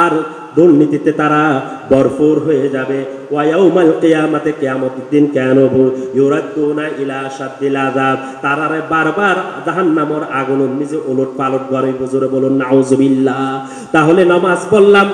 আর দুর্নীতিতে তারা ভরপুর হয়ে যাবে। ওয়ায়াউমাল কিয়ামাতে, কিয়ামতের দিন কেন ইউরাদ্দুনা ইলা আশাদ্দিল আযাব, তারা বারবার জাহান্নামের আগুনের নিচে উলট পালট করে। জোরে বলুন নাউজুবিল্লাহ। তাহলে নামাজ পড়লাম,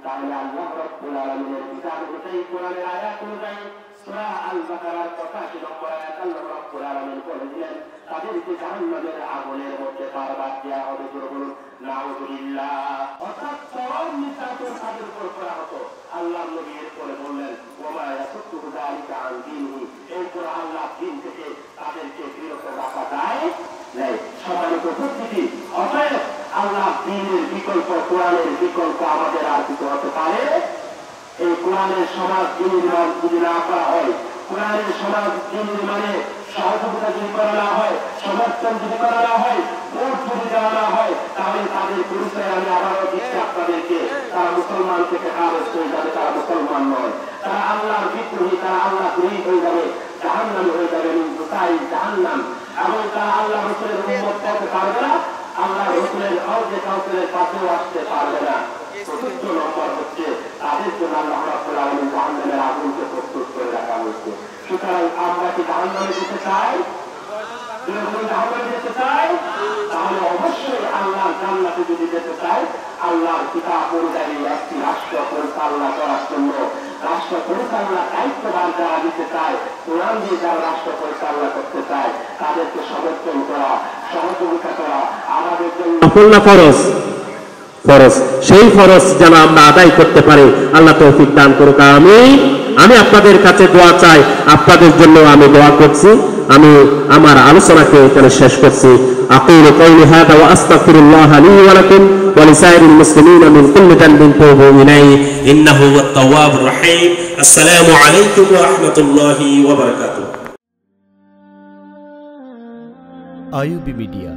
তাহলে আল্লাহ রাব্বুল আলামিনের কিতাব অনুযায়ী, কোরআনের আয়াত অনুযায়ী সূরা আল বাকারার 85 নম্বর আয়াত আল্লাহ রাব্বুল আলামিন বলেছিলেন তাদেরকে জাহান্নামের আগুনের মধ্যে বারবার দেওয়া হবে। জোরে বলুন নাউজুবিল্লাহ। অর্থাৎ চরম নির্যাতন তাদের উপর করা হতো। আল্লাহ নবী এরপরে বললেন ওমা ইয়াসুদ্দু যালিকা আন দীনিহি, এরপর আল্লাহ দিন থেকে তাদেরকে বিরত রাখা যায় নাই। সম্মানিত উপস্থিতি, অতএব আল্লাহ দ্বীনের বিকল্প, কোরআনের বিকল্প আমাদের আর কিছু হতে পারে? এই কোরআনের সমাজ নির্মাণ যদি না করা হয়, কোরআনের সমাজ নির্মাণে সহযোগিতা যদি করা না হয়, সমর্থন যদি করা না হয়, ভোট যদি দেওয়া না হয়, তাহলে তাদের পরিচয় আমি আবারও দিচ্ছি আপনাদেরকে, তারা মুসলমান থেকে খারেজ হয়ে যাবে, তারা মুসলমান নয়, তারা আল্লাহর বিদ্রোহী, তারা আল্লাহ বিরোধী হয়ে যাবে, জাহান্নামী হয়ে যাবে, জাহান্নাম। এবং তারা আল্লাহ রাসূলের উম্মত হতে পারবে না, আল্লাহ রাসূলের হওজে কাউসারের পাশেও আসতে পারবে না। চতুর্থ নম্বর হচ্ছে তাদের জন্য আল্লাহ রাব্বুল আলামিন জাহান্নামের আগুনকে প্রস্তুত করে রাখা হয়েছে। সুতরাং আমরা কি জাহান্নামে যেতে চাই? জাহান্নামে যেতে চাই? তাহলে অবশ্যই আল্লাহর জান্নাতে যদি যেতে চাই, আল্লাহর কিতাব অনুযায়ী একটি রাষ্ট্র পরিচালনা করার জন্য, রাষ্ট্র পরিচালনার দায়িত্বভার যারা দিতে চায়, কোরআন দিয়ে যারা রাষ্ট্র পরিচালনা করতে চায়, তাদেরকে সমর্থন করা, সহযোগিতা করা আমাদের জন্য ফরজ। ফরজ, সেই ফরজ যেন আমরা আদায় করতে পারি। আল্লাহ তৌফিক দান করুক, আমিন। আমি আপনাদের কাছে দোয়া চাই, আপনাদের জন্য আমি দোয়া করছি। আমি আমার আলোচনাকে এখানে শেষ করছি। আকুলু কাউলি হাযা ওয়া আস্তাগফিরুল্লাহ লি ওয়া লাকুম ওয়া লিসাইরিল মুসলিমিনা মিন কুল্লি যানবিন তুবু ইলাইহি ইন্নাহু হুয়াত তাওয়াবুর রহিম। আসসালামু আলাইকুম ওয়া রাহমাতুল্লাহি ওয়া বারাকাতুহু। IUB media,